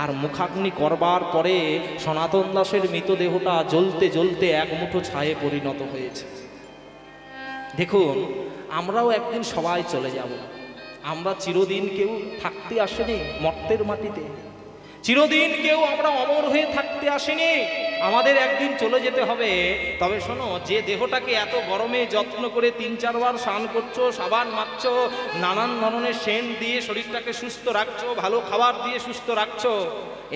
আর মুখাগ্নি করবার পরে সনাতন দাসের মৃতদেহটা জ্বলতে জ্বলতে এক মুঠো ছায়ে পরিণত হয়েছে। দেখুন, আমরাও একদিন সবাই চলে যাব। আমরা চিরদিন কেউ থাকতে আসেনি মর্তের মাটিতে, চিরদিন কেউ আমরা অমর হয়ে থাকতে আসেনি, আমাদের একদিন চলে যেতে হবে। তবে শোনো, যে দেহটাকে এত গরমে যত্ন করে 3-4 বার স্নান করছো, সাবান মাখছো, নানান ধরনের সেন্ট দিয়ে শরীরটাকে সুস্থ রাখছো, ভালো খাবার দিয়ে সুস্থ রাখছো,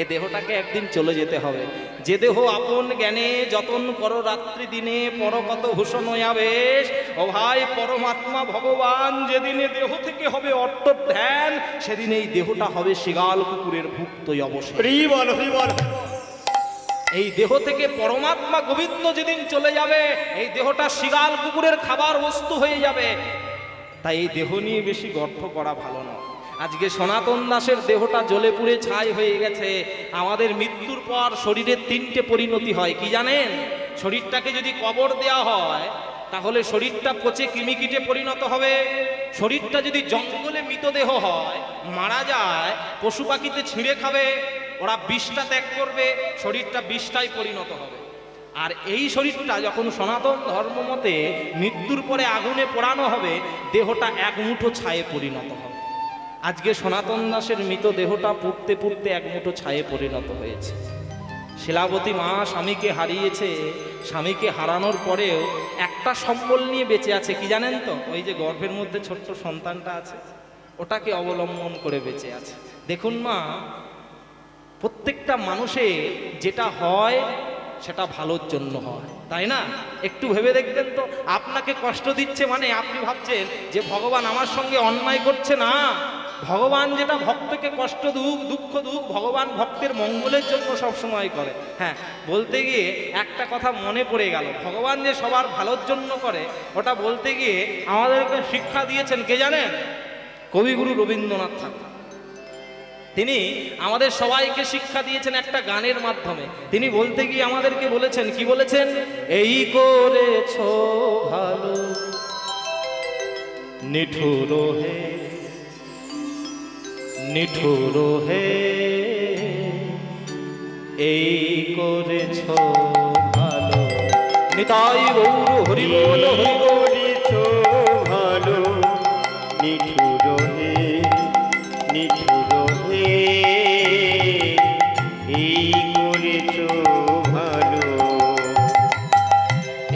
এ দেহটাকে একদিন চলে যেতে হবে। যে দেহ আপন জ্ঞানে যতন করো রাত্রি দিনে, পর কত ভূষণ আবেশ। ও ভাই, পরমাত্মা ভগবান যেদিনে দেহ থেকে হবে অট্টধ্যান, সেদিন এই দেহটা হবে শিগাল কুকুরের ভুক্তই অবশ্যই। এই দেহ থেকে পরমাত্মা গোবিন্দ যেদিন চলে যাবে, এই দেহটা শিগাল কুকুরের খাবার বস্তু হয়ে যাবে। তাই এই দেহ নিয়ে বেশি গর্ব করা ভালো না। আজকে সনাতন দাসের দেহটা জ্বলে পুড়ে ছাই হয়ে গেছে। আমাদের মৃত্যুর পর শরীরের 3টে পরিণতি হয়, কি জানেন? শরীরটাকে যদি কবর দেয়া হয় তাহলে শরীরটা পচে কৃমিকীটে পরিণত হবে। শরীরটা যদি জঙ্গলে মৃতদেহ হয়, মারা যায়, পশু পাখিতে ছিঁড়ে খাবে, ওরা বিষটা ত্যাগ করবে, শরীরটা বিষটাই পরিণত হবে। আর এই শরীরটা যখন সনাতন ধর্ম মতে মৃত্যুর পরে আগুনে পোড়ানো হবে, দেহটা এক মুঠো ছায়ে পরিণত হবে। আজকে সনাতন দাসের মৃতদেহটা পুড়তে পুড়তে এক মুঠো ছায়ে পরিণত হয়েছে। শিলাবতী মা স্বামীকে হারিয়েছে, স্বামীকে হারানোর পরেও একটা সম্বল নিয়ে বেঁচে আছে, কি জানেন তো? ওই যে গর্ভের মধ্যে ছোট্ট সন্তানটা আছে, ওটাকে অবলম্বন করে বেঁচে আছে। দেখুন মা, প্রত্যেকটা মানুষের যেটা হয় সেটা ভালোর জন্য হয়, তাই না? একটু ভেবে দেখবেন তো, আপনাকে কষ্ট দিচ্ছে মানে আপনি ভাবছেন যে ভগবান আমার সঙ্গে অন্যায় করছে না। ভগবান যেটা ভক্তকে কষ্ট দুঃখ দুঃখ দুঃখ ভগবান ভক্তের মঙ্গলের জন্য সব সময় করে। হ্যাঁ, বলতে গিয়ে একটা কথা মনে পড়ে গেল, ভগবান যে সবার ভালোর জন্য করে ওটা বলতে গিয়ে আমাদেরকে শিক্ষা দিয়েছেন কে জানেন? কবিগুরু রবীন্দ্রনাথ ঠাকুর। তিনি আমাদের সবাইকে শিক্ষা দিয়েছেন একটা গানের মাধ্যমে। তিনি বলতে গিয়ে আমাদেরকে বলেছেন, কি বলেছেন? এই করেছো ভালো নিঠুর হে, নিঠুর হে, এই করেছো ভালো। নিতাই গৌর হরি বল, হরি করেছো ভালো নিঠুর হে, নিঠুর হে, এই করেছো ভালো,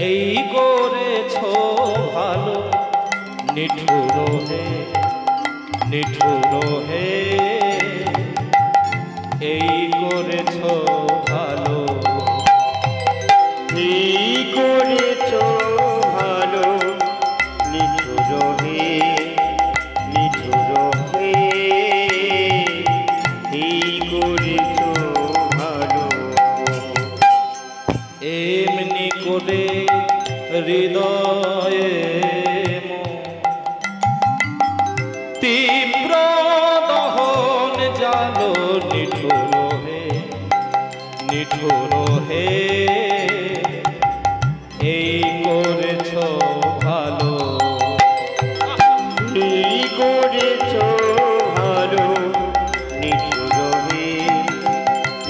এই করেছো ভালো নিঠুর হে, নিঠুর হে, এই করেছো ভালো, এই করেছো ভালো নিঠুর হে, নিঠুর হে, এই করেছো ভালো। এমনি করে হৃদয়ে তীব্র দহন জালো নিঠুর হে, নিঠুর হে, এই করেছো ভালো, এই করেছো ভালো নিঠুর হে,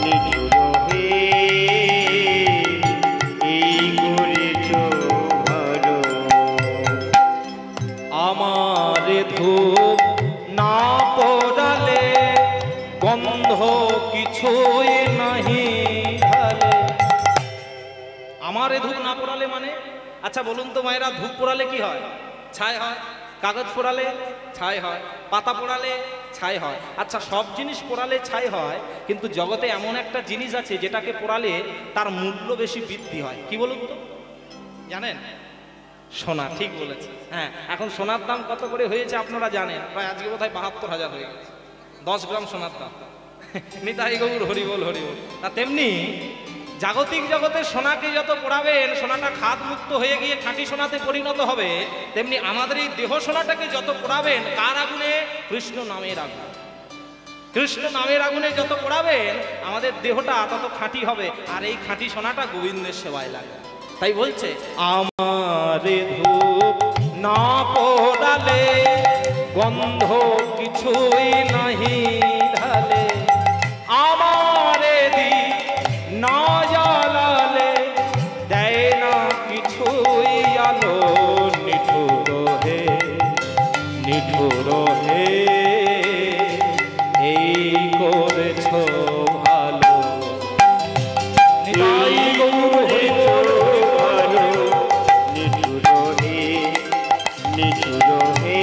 নিঠুর হে, এই করেছো ভালো। আমার ধূপ না পোড়ালে গন্ধ কিছুই নাহি ঢালে। আমার ধূপ না পোড়ালে মানে, আচ্ছা বলুন তো মায়েরা, ধূপ পোড়ালে কি হয়? ছাই হয়। কাগজ পোড়ালে ছাই হয়, পাতা পোড়ালে ছাই হয়। আচ্ছা, সব জিনিস পোড়ালে ছাই হয়, কিন্তু জগতে এমন একটা জিনিস আছে যেটাকে পোড়ালে তার মূল্য বেশি বৃদ্ধি হয়। কি বলুন তো, জানেন? সোনা। ঠিক বলেছে। হ্যাঁ, এখন সোনার দাম কত করে হয়েছে আপনারা জানেন? প্রায় আজকে বোধহয় ৭২,০০০ হয়ে গেছে 10 গ্রাম সোনার দাম। নিতাই গৌর হরি বল হরি বল। তা তেমনি জাগতিক জগতে সোনাকে যত পোড়াবেন সোনাটা খাদ মুক্ত হয়ে গিয়ে খাঁটি সোনাতে পরিণত হবে, তেমনি আমাদের এই দেহ সোনাটাকে যত পোড়াবেন কার আগুনে? কৃষ্ণ নামের আগুন। কৃষ্ণ নামের আগুনে যত পোড়াবেন আমাদের দেহটা তত খাঁটি হবে, আর এই খাঁটি সোনাটা গোবিন্দের সেবায় লাগে। তাই বলছে আমারে ধূপ না পোড়ালে গন্ধ কিছুই নাহি ঢালে, আমারে দীপ না জ্বালালে দেয় না কিছুই আলো, নিঠুর হে নিঠুর হে এই করেছ ভালো। নিতাই গৌর হরি বল ভালো নিঠুর হে নিঠুর হে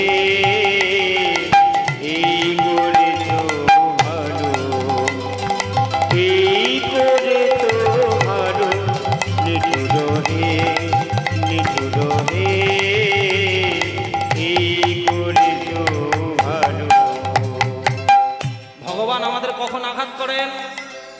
এই করেছ ভালো, এই করেছ ভালো নিঠুর হে নিঠুর হে এই করেছ ভালো। ভগবান আমাদের কখন আঘাত করেন?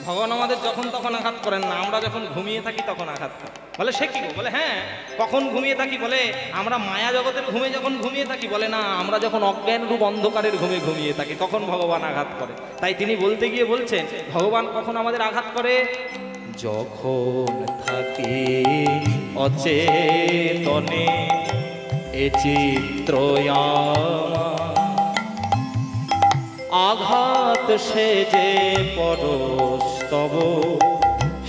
ভগবান আমাদের যখন তখন আঘাত করেন না, আমরা যখন ঘুমিয়ে থাকি তখন আঘাত করেন। বলে সে কি? বলে হ্যাঁ, কখন ঘুমিয়ে থাকি? বলে আমরা মায়া জগতের ঘুমে যখন ঘুমিয়ে থাকি। বলে না, আমরা যখন অজ্ঞান রূপ অন্ধকারের ঘুমে ঘুমিয়ে থাকি তখন ভগবান আঘাত করে। তাই তিনি বলতে গিয়ে বলছেন ভগবান কখন আমাদের আঘাত করে? যখন থাকি অচেতনে এ চিত্র আঘাত সে যে পরস্তব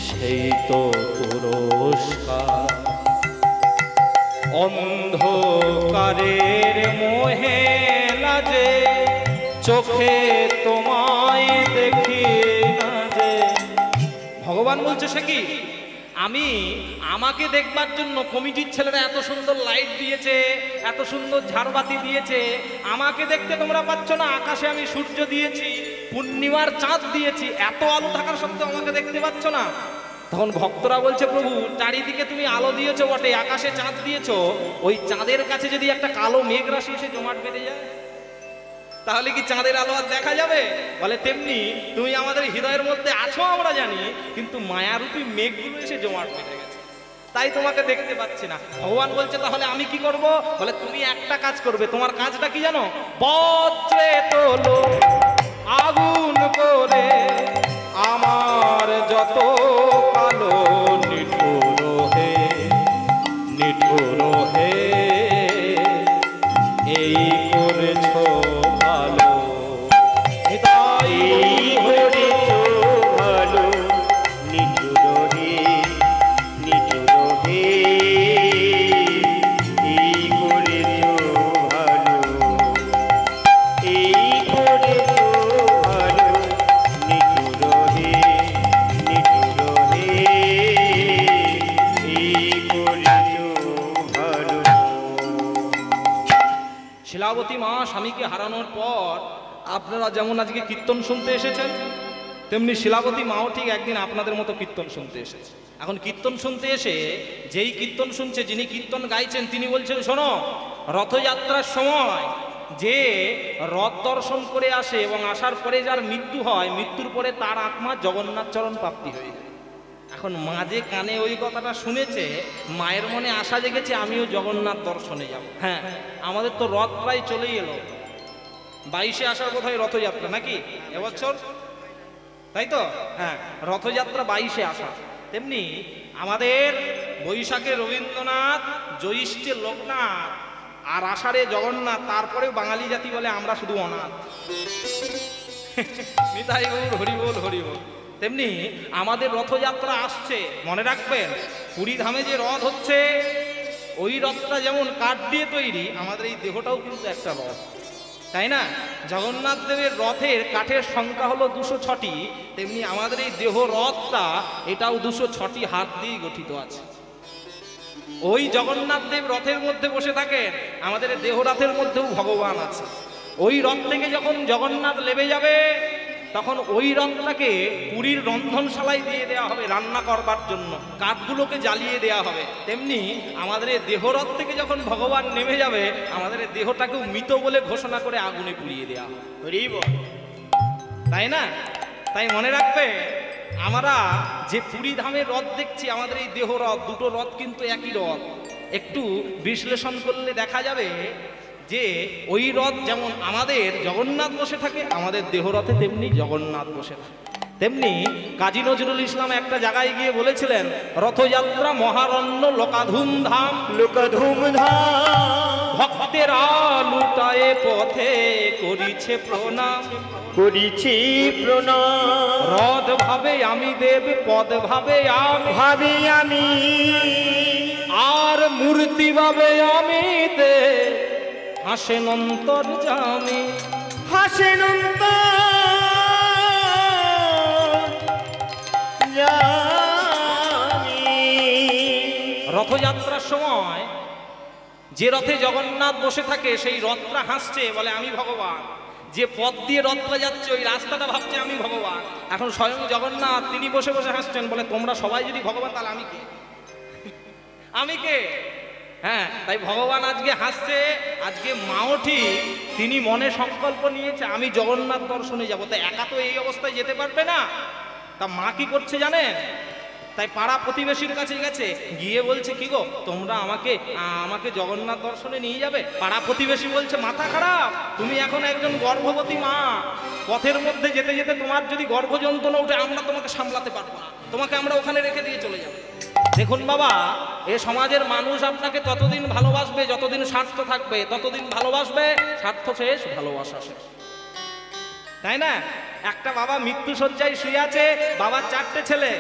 সেই তো পুরস্কার। অন্ধকারের মোহে লাজে চোখে তোমায় দেখি না যে। ভগবান বলছে সে কি? আমি আমাকে দেখবার জন্য কমিটির ছেলেরা এত সুন্দর লাইট দিয়েছে, এত সুন্দর ঝাড়বাতি দিয়েছে, আমাকে দেখতে তোমরা পাচ্ছ না। আকাশে আমি সূর্য দিয়েছি, পূর্ণিমার চাঁদ দিয়েছি, এত আলো থাকার সত্ত্বেও আমাকে দেখতে পাচ্ছ না। তখন ভক্তরা বলছে প্রভু চারিদিকে তুমি আলো দিয়েছো বটে, আকাশে চাঁদ দিয়েছো, ওই চাঁদের কাছে যদি একটা কালো মেঘ রাশি এসে জমাট বেঁধে যায় তাহলে কি চাঁদের আলো আর দেখা যাবে? বলে তেমনি তুমি আমাদের হৃদয়ের মধ্যে আছো আমরা জানি, কিন্তু মায়ারূপী মেঘগুলো এসে জমাট বেঁধে গেছে, তাই তোমাকে দেখতে পাচ্ছি না। ভগবান বলছে তাহলে আমি কি করব? বলে তুমি একটা কাজ করবে। তোমার কাজটা কি জানো? বজ্রে তোলো আগুন করে আমার যত কালো, নিঠুর হে নিঠুর হে এই করেছ ভালো। নিতাই করেছ ভালো নিঠুর হে নিঠুর হে এই করেছ ভালো, এই করেছ ভালো নিঠুর হে নিঠুর হে এই করেছ ভালো। শিলাবতী মা স্বামীকে হারানোর পর আপনারা যেমন আজকে কীর্তন শুনতে এসেছেন, তেমনি শিলাবতী মাও ঠিক একদিন আপনাদের মতো কীর্তন শুনতে এসেছে। এখন কীর্তন শুনতে এসে যেই কীর্তন শুনছে, যিনি কীর্তন গাইছেন তিনি বলছেন শোনো, রথযাত্রার সময় যে রথ দর্শন করে আসে এবং আসার পরে যার মৃত্যু হয়, মৃত্যুর পরে তার আত্মা জগন্নাথ চরণ প্রাপ্তি হয়ে যায়। এখন মা যে কানে ওই কথাটা শুনেছে, মায়ের মনে আশা জেগেছে আমিও জগন্নাথ দর্শনে যাব। হ্যাঁ, আমাদের তো রথ প্রায় চলেই এলো, 22-এ আসার বোধহয় রথযাত্রা নাকি এবছর, তাই তো? হ্যাঁ, রথযাত্রা 22-এ আসা। তেমনি আমাদের বৈশাখে রবীন্দ্রনাথ, জ্যৈষ্ঠে লোকনাথ, আর আষাঢ়ে জগন্নাথ, তারপরেও বাঙালি জাতি বলে আমরা শুধু অনাথ। নিতাই গৌর হরি বল হরি বল। তেমনি আমাদের রথযাত্রা আসছে, মনে রাখবেন পুরী ধামে যে রথ হচ্ছে, ওই রথটা যেমন কাঠ দিয়ে তৈরি, আমাদের এই দেহটাও কিন্তু একটা রথ, তাই না? জগন্নাথ দেবের রথের কাঠের সংখ্যা হলো 206টি, তেমনি আমাদের এই দেহ রথটা এটাও 206টি হাত দিয়ে গঠিত আছে। ওই জগন্নাথ দেব রথের মধ্যে বসে থাকেন, আমাদের দেহ রথের মধ্যেও ভগবান আছে। ওই রথ থেকে যখন জগন্নাথ নেমে যাবে, তখন ওই রথটাকে পুরীর রন্ধনশালায় দিয়ে দেওয়া হবে রান্না করবার জন্য, কাঠগুলোকে জ্বালিয়ে দেওয়া হবে। তেমনি আমাদের এই দেহরথ থেকে যখন ভগবান নেমে যাবে, আমাদের এই দেহটাকেও মৃত বলে ঘোষণা করে আগুনে পুড়িয়ে দেওয়া হবে, তাই না? তাই মনে রাখবে, আমরা যে পুরী ধামের রথ দেখছি, আমাদের এই দেহ রথ, দুটো রথ কিন্তু একই রথ। একটু বিশ্লেষণ করলে দেখা যাবে যে ওই রথ যেমন আমাদের জগন্নাথ বসে থাকে, আমাদের দেহ রথে তেমনি জগন্নাথ বসে থাকে। তেমনি কাজী নজরুল ইসলাম একটা জায়গায় গিয়ে বলেছিলেন, রথযাত্রা মহারণ্য লোকাধুম ধাম, লোকধুম ধাম ভক্তেরা লুটায়ে পথে করিছে প্রণাম, করিছি প্রণাম। রথ ভাবে আমি দেব, পদ ভাবে আমি, ভাবি আমি আর মূর্তি ভাবে আমি দেব, হাসেন অন্তর্যামী, হাসেন রথযাত্রার সময় যে রথে জগন্নাথ বসে থাকে সেই রথটা হাসছে, বলে আমি ভগবান। যে পথ দিয়ে রথটা যাচ্ছে ওই রাস্তাটা ভাবছে আমি ভগবান। এখন স্বয়ং জগন্নাথ তিনি বসে বসে হাসছেন, বলে তোমরা সবাই যদি ভগবান তাহলে আমি কে? আমি কে? হ্যাঁ, তাই ভগবান আজকে হাসছে। আজকে মাও ঠিক তিনি মনে সংকল্প নিয়েছে আমি জগন্নাথ দর্শনে যাব। তাই একা তো এই অবস্থায় যেতে পারবে না। তা মা কি করছে জানেন? তাই পাড়া প্রতিবেশীর কাছে গেছে, গিয়ে বলছে কি গো তোমরা আমাকে জগন্নাথ দর্শনে নিয়ে যাবে? পাড়া প্রতিবেশী বলছে মাথা খারাপ, তুমি এখন একজন গর্ভবতী মা, পথের মধ্যে যেতে যেতে তোমার যদি গর্ভ যন্ত্রণা উঠে আমরা তোমাকে সামলাতে পারবো না, তোমাকে আমরা ওখানে রেখে দিয়ে চলে যাবো। দেখুন বাবা, এ সমাজের মানুষ আপনাকে ততদিন ভালোবাসবে যতদিন স্বার্থ থাকবে, ততদিন ভালোবাসবে, স্বার্থ শেষ ভালোবাসা শেষ, তাই না? একটা বাবা মৃত্যু শয্যায় শুয়ে আছে, বাবার 4টে ছেলে।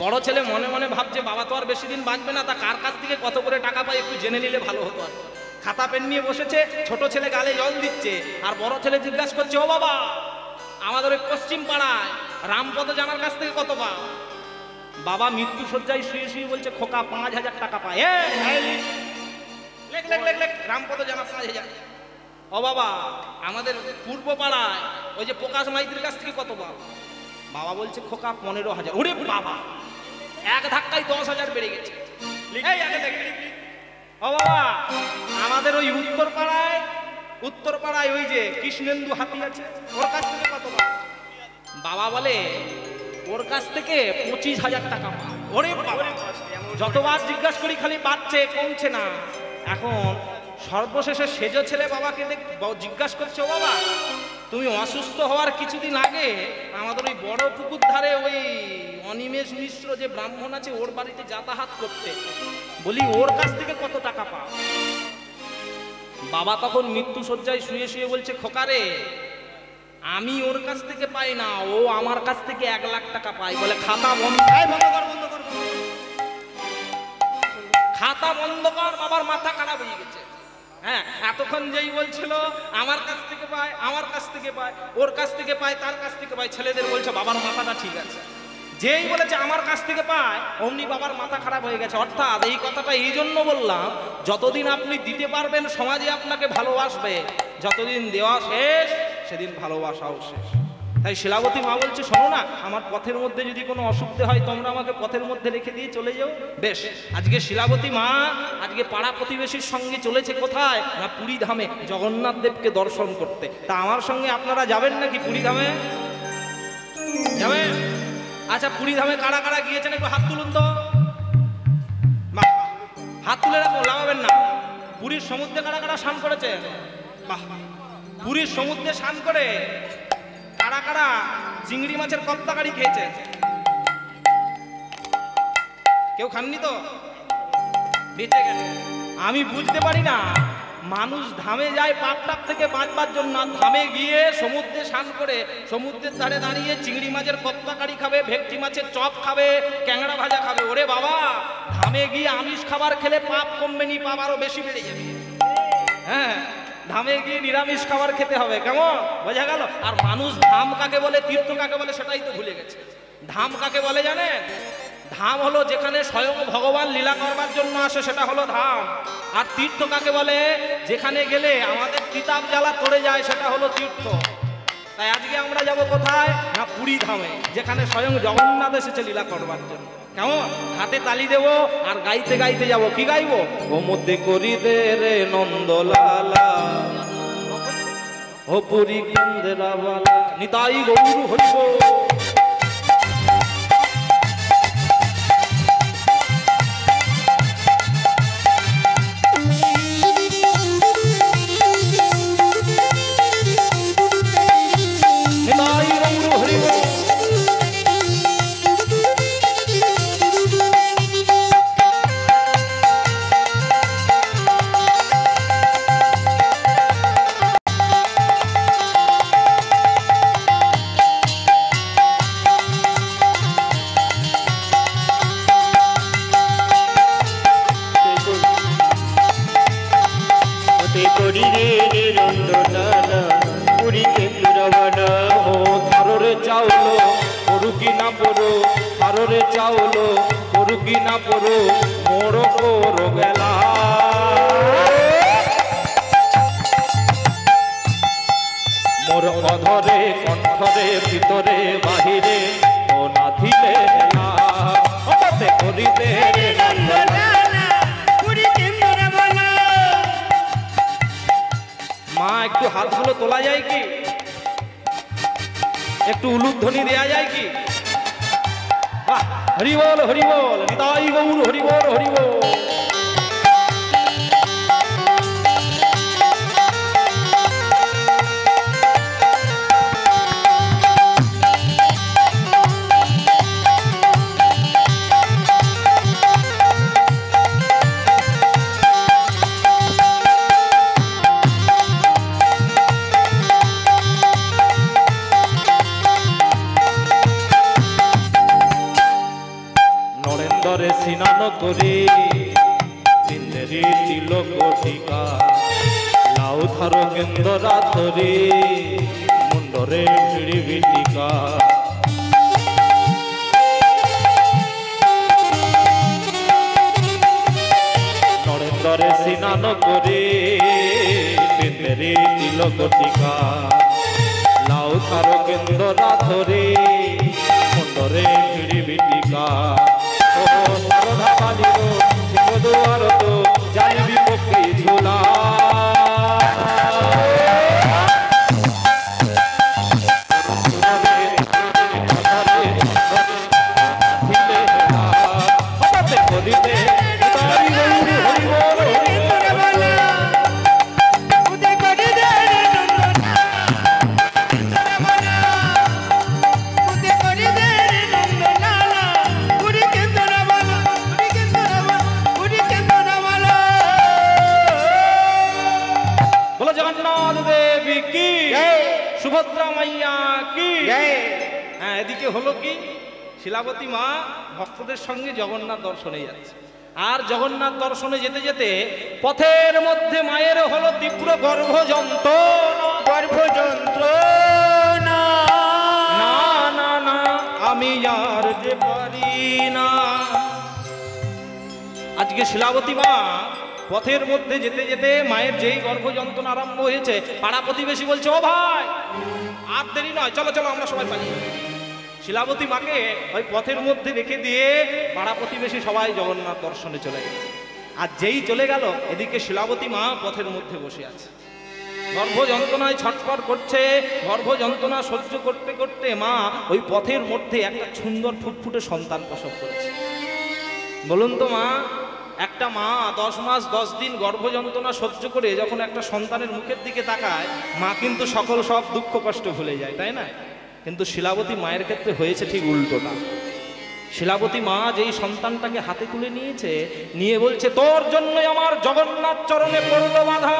বড় ছেলে মনে মনে ভাবছে বাবা তো আর বেশি দিন বাঁচবে না, তা কার কাছ থেকে কত করে টাকা পাই একটু জেনে নিলে ভালো হতো। আর খাতা পেন নিয়ে বসেছে, ছোট ছেলে গালে জল দিচ্ছে, আর বড় ছেলে জিজ্ঞাসা করছে, ও বাবা আমাদের ওই পশ্চিম পাড়ায় রামপদ জানার কাছ থেকে কত পাও? বাবা মৃত্যু শয্যায় শুয়ে শুয়ে বলছে, খোকা 5,000 টাকা পায়। রামপদ জানা 5,000। ও বাবা আমাদের পূর্ব পাড়ায় ওই যে প্রকাশ মাইতির কাছ থেকে কত পাও? বাবা বলছে খোকা 15,000। ওরে বাবা, এক ধাক্কায় 10,000 বেড়ে গেছে। ও বাবা আমাদের ওই উত্তর পাড়ায় ওই যে কৃষ্ণেন্দু হাতি আছে, ওর কাছ থেকে কত পাও? বাবা বলে ওর কাছ থেকে 25,000 টাকা পাও। ওরে বাবা, যতবার জিজ্ঞাসা করি খালি বাড়ছে, কমছে না। এখন সর্বশেষে সেজ ছেলে বাবাকে জিজ্ঞাসা করছে, ও বাবা তুমি অসুস্থ হওয়ার কিছুদিন আগে আমাদের ওই বড় পুকুর ধারে ওই অনিমেষ মিশ্র যে ব্রাহ্মণ আছে ওর বাড়িতে যাতায়াত করতে, বলি ওর কাছ থেকে কত টাকা পাও? বাবা তখন মৃত্যু শয্যায় শুয়ে শুয়ে বলছে, খোকারে আমি ওর কাছ থেকে পাই না, ও আমার কাছ থেকে 1 লাখ টাকা পাই। বলে খাতা বন্ধ কর, খাতা বন্ধ কর। বাবার মাথা খারাপ হয়ে গেছে। হ্যাঁ, এতক্ষণ যেই বলছিল আমার কাছ থেকে পায়, আমার কাছ থেকে পায়, ওর কাছ থেকে পায়, তার কাছ থেকে পায়, ছেলেদের বলছে বাবার মাথাটা ঠিক আছে। যেই বলেছে আমার কাছ থেকে পায় অমনি বাবার মাথা খারাপ হয়ে গেছে। অর্থাৎ এই কথাটা এই জন্য বললাম, যতদিন আপনি দিতে পারবেন সমাজে আপনাকে ভালোবাসবে, যতদিন দেওয়া শেষ সেদিন ভালোবাসাও শেষ। তাই শিলাবতী মা বলছে, শোনো না, আমার পথের মধ্যে যদি কোনো অসুবিধা হয় তোমরা আমাকে পথের মধ্যে রেখে দিয়ে চলে যাও। বেশ, আজকে শিলাবতী মা আজকে পাড়া প্রতিবেশীর সঙ্গে চলেছে কোথায় না পুরী ধামে জগন্নাথ দেবকে দর্শন করতে। তা আমার সঙ্গে আপনারা যাবেন নাকি পুরী ধামে? যাবেন? আচ্ছা, পুরী ধামে কারা কারা গিয়েছেন একটু হাত তুলুন তো। বাহ, হাত তুলে রাখো, লাগাবেন না। পুরীর সমুদ্রে কারা কারা স্নান করেছে? বাহ, পুরীর সমুদ্রে স্নান করে কারা কারা চিংড়ি মাছের কপ্তাকারি খেয়েছে? কেউ খাননি তো? বেঁচে গেছে। আমি বুঝতে পারি না, মানুষ ধামে যায় পাপ টাপ থেকে বাঁচবার জন্য, ধামে গিয়ে সমুদ্রে স্নান করে সমুদ্রের ধারে দাঁড়িয়ে চিংড়ি মাছের কপ্তাকারি খাবে, ভেটকি মাছের চপ খাবে, ক্যাংড়া ভাজা খাবে। ওরে বাবা, ধামে গিয়ে আমিষ খাবার খেলে পাপ কমবে নি, পাপ আরো বেশি বেড়ে যাবে। হ্যাঁ, ধামে গিয়ে নিরামিষ খাবার খেতে হবে। কেমন বোঝা গেল? আর মানুষ ধাম কাকে বলে, তীর্থ কাকে বলে সেটাই তো ভুলে গেছে। ধাম কাকে বলে জানেন? ধাম হলো যেখানে স্বয়ং ভগবান লীলা করবার জন্য আসে, সেটা হলো ধাম। আর তীর্থ কাকে বলে? যেখানে গেলে আমাদের কিতাব জ্বালা পড়ে যায়, সেটা হলো তীর্থ। তাই আজকে আমরা যাব কোথায় না পুরী ধামে, যেখানে স্বয়ং জগন্নাথ এসেছে লীলা করবার জন্য। কেমন? হাতে তালি দেব আর গাইতে গাইতে যাব। কি গাইবো? ও মধ্যে করি দে রে নন্দলালা, ও পুরী কেন্দ্রাওয়ালা নিতাই গৌর হরিব। নিতাই গৌর হরিব। করি রে নন্দনানা পুরী কেন্দ্রাওয়ালা। ও থাররে চাউল পড়ু কি না পড়ো, থাররে চাউল পড়ু কি না পড়ো, মোর কোর গেলা। মোর অধরে কণ্ঠরে ভিতরে বাহিরে ও নাথিলে হেলা। হঠাতে করিতে নন্দনানা পুরী কেন্দ্রাওয়ালা। মা একটু হাতগুলো তোলা যায় কি, একটু উলুধ্বনি দেয়া যায় কি? বাহ, হরি বল হরি বল, নিতাই গৌর হরি বল হরি বল। নরেন্দ্রে স্নান করে তিন্দেরি তিলক টিকা, লাউ থার কেন্দ্রা ধরে মুন্ডরে ভিড়ি টিকা। নরেন্দ্রে স্নান করে তিন্দেরি তিলক টিকা, লাউ থার কেন্দ্রা ধরে মুন্ডরে ভিড়ি টিকা। ও সারদা কালীর সিংহদুয়ার তো যাইবি পক্ষে ঝোলা। জগন্নাথ দেবী কি, সুভদ্রা মাইয়া কি। হ্যাঁ, এদিকে হলো কি, শিলাবতী মা ভক্তদের সঙ্গে জগন্নাথ দর্শনে যাচ্ছে। আর জগন্নাথ দর্শনে যেতে যেতে পথের মধ্যে মায়ের হলো তীব্র গর্ভযন্ত্রণা। না না না, আমি আর যে পারি না। আজকে শিলাবতী মা পথের মধ্যে যেতে যেতে মায়ের যেই গর্ভযন্ত্রণা আরম্ভ হয়েছে, পাড়া প্রতিবেশী বলছে ও ভাই আর দেরি নয়, চলো চলো আমরা সবাই পালিয়ে। শিলাবতী মাকে ওই পথের মধ্যে রেখে দিয়ে পাড়া প্রতিবেশী সবাই জগন্নাথ দর্শনে চলে গেছে। আর যেই চলে গেল, এদিকে শিলাবতী মা পথের মধ্যে বসে আছে, গর্ভযন্ত্রণায় ছটফট করছে। গর্ভযন্ত্রণা সহ্য করতে করতে মা ওই পথের মধ্যে একটা সুন্দর ফুটফুটে সন্তান প্রসব করেছে। বলুন তো মা, একটা মা 10 মাস 10 দিন গর্ভযন্ত্রণা সহ্য করে যখন একটা সন্তানের মুখের দিকে তাকায়, মা কিন্তু সকল সব দুঃখ কষ্ট ভুলে যায়, তাই না? কিন্তু শিলাবতী মায়ের ক্ষেত্রে হয়েছে ঠিক উল্টোটা। শিলাবতী মা যেই সন্তানটাকে হাতে তুলে নিয়েছে, নিয়ে বলছে তোর জন্যই আমার জগন্নাথ চরণে পড়ল বাধা,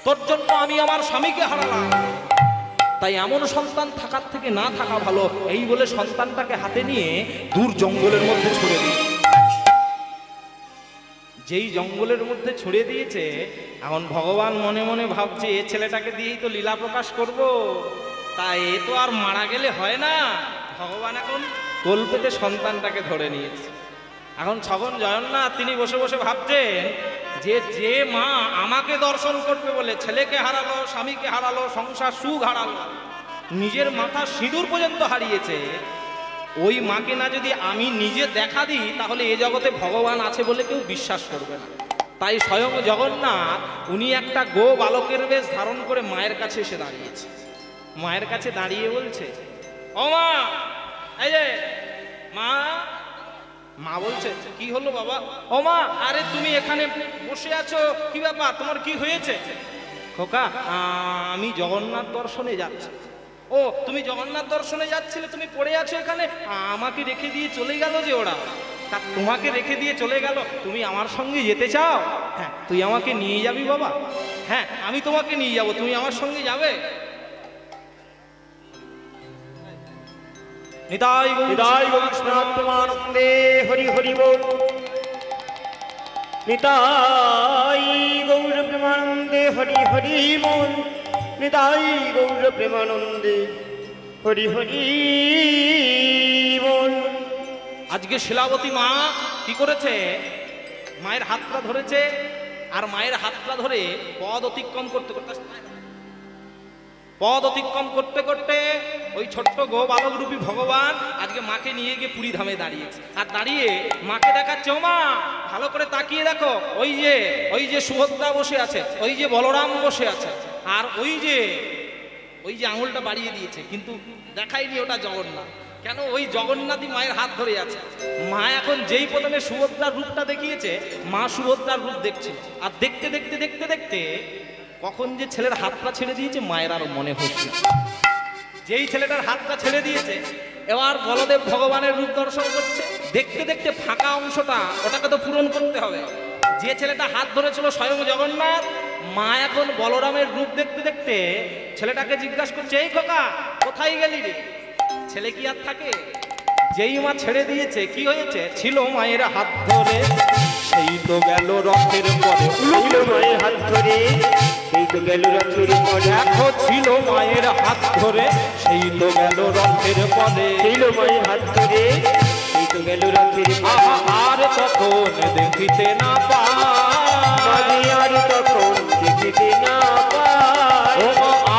তোর জন্য আমি আমার স্বামীকে হারালাম, তাই এমন সন্তান থাকার থেকে না থাকা ভালো। এই বলে সন্তানটাকে হাতে নিয়ে দূর জঙ্গলের মধ্যে ছুড়ে দিয়েছে। যেই জঙ্গলের মধ্যে ছড়িয়ে দিয়েছে, এখন ভগবান মনে মনে ভাবছে এ ছেলেটাকে দিয়েই তো লীলা প্রকাশ করব, তাই এ তো আর মারা গেলে হয় না। ভগবান এখন কোল পেতে সন্তানটাকে ধরে নিয়েছে। এখন ছগন জগন্নাথ তিনি বসে বসে ভাবছেন যে যে মা আমাকে দর্শন করবে বলে ছেলেকে হারালো, স্বামীকে হারালো, সংসার সুখ হারালো, নিজের মাথা সিঁদুর পর্যন্ত হারিয়েছে, ওই মাকে না যদি আমি নিজে দেখা দিই, তাহলে এ জগতে ভগবান আছে বলে কেউ বিশ্বাস করবে না। তাই স্বয়ং জগন্নাথ উনি একটা গো বালকের বেশ ধারণ করে মায়ের কাছে এসে দাঁড়িয়েছে। মায়ের কাছে দাঁড়িয়ে বলছে, ও মা, এই যে মা। মা বলছে, কি হলো বাবা? ও মা, আরে তুমি এখানে বসে আছো, কি ব্যাপার, তোমার কি হয়েছে? খোকা, আমি জগন্নাথ দর্শনে যাচ্ছি। ও, তুমি জগন্নাথ দর্শনে যাচ্ছিলে, তুমি পড়ে আছো এখানে, আমাকে রেখে দিয়ে চলে গেল যে ওরা। তা তোমাকে রেখে দিয়ে চলে গেল, তুমি আমার সঙ্গে যেতে চাও? হ্যাঁ, তুই আমাকে নিয়ে যাবি বাবা? হ্যাঁ, আমি তোমাকে নিয়ে যাব, তুমি আমার সঙ্গে যাবে? নিতাই নিতাই গৌরপ্রেমানন্দে হরি হরি বল। নিতাই গৌরপ্রেমানন্দে হরি হরি বল। নিতাই গৌরপ্রেমানন্দে হরি হরি বল। আজকে শিলাবতী মা কি করেছে? মায়ের হাতটা ধরেছে, আর মায়ের হাতটা ধরে পদ অতিক্রম করতে করতে ওই ছোট্ট গো বালক রূপী ভগবান আজকে মাকে নিয়ে গিয়ে পুরী ধামে দাঁড়িয়েছে। আর দাঁড়িয়ে মাকে দেখাচ্ছে, ও মা, ভালো করে তাকিয়ে দেখো, ওই যে সুভদ্রা বসে আছে, ওই যে বলরাম বসে আছে, আর ওই যে আঙুলটা বাড়িয়ে দিয়েছে, কিন্তু দেখায়নি ওটা জগন্নাথ। কেন? ওই জগন্নাথই মায়ের হাত ধরে আছে। মা এখন যেই প্রথমে সুভদ্রার রূপটা দেখিয়েছে, মা সুভদ্রার রূপ দেখছে। আর দেখতে দেখতে দেখতে দেখতে কখন যে ছেলের হাতটা ছেড়ে দিয়েছে মায়ের আর মনে হচ্ছে। যেই ছেলেটার হাতটা ছেড়ে দিয়েছে, এবার বলদেব ভগবানের রূপ দর্শন করছে। দেখতে দেখতে ফাঁকা অংশটা, ওটাকে তো পূরণ করতে হবে। যে ছেলেটা হাত ধরেছিল স্বয়ং জগন্নাথ, মা এখন বলরামের রূপ দেখতে দেখতে ছেলেটাকে জিজ্ঞাসা করছে, এই খোকা, কোথায় গেলি রে? ছেলে কি আর থাকে? যেই মা ছেড়ে দিয়েছে, কি হয়েছে? ছিল মায়ের হাত ধরে, সেই তো গেল রথের পরে। ছিল মায়ের হাত ধরে, সেই তো গেল রথের পরে। দেখো, ছিল মায়ের হাত ধরে, সেই তো গেল রথের পরে। ছিল মায়ের হাত ধরে, সেই তো গেল রথের পরে। আর তখন দেখিতে না পাই, আর তখন দেখিতে না পাই,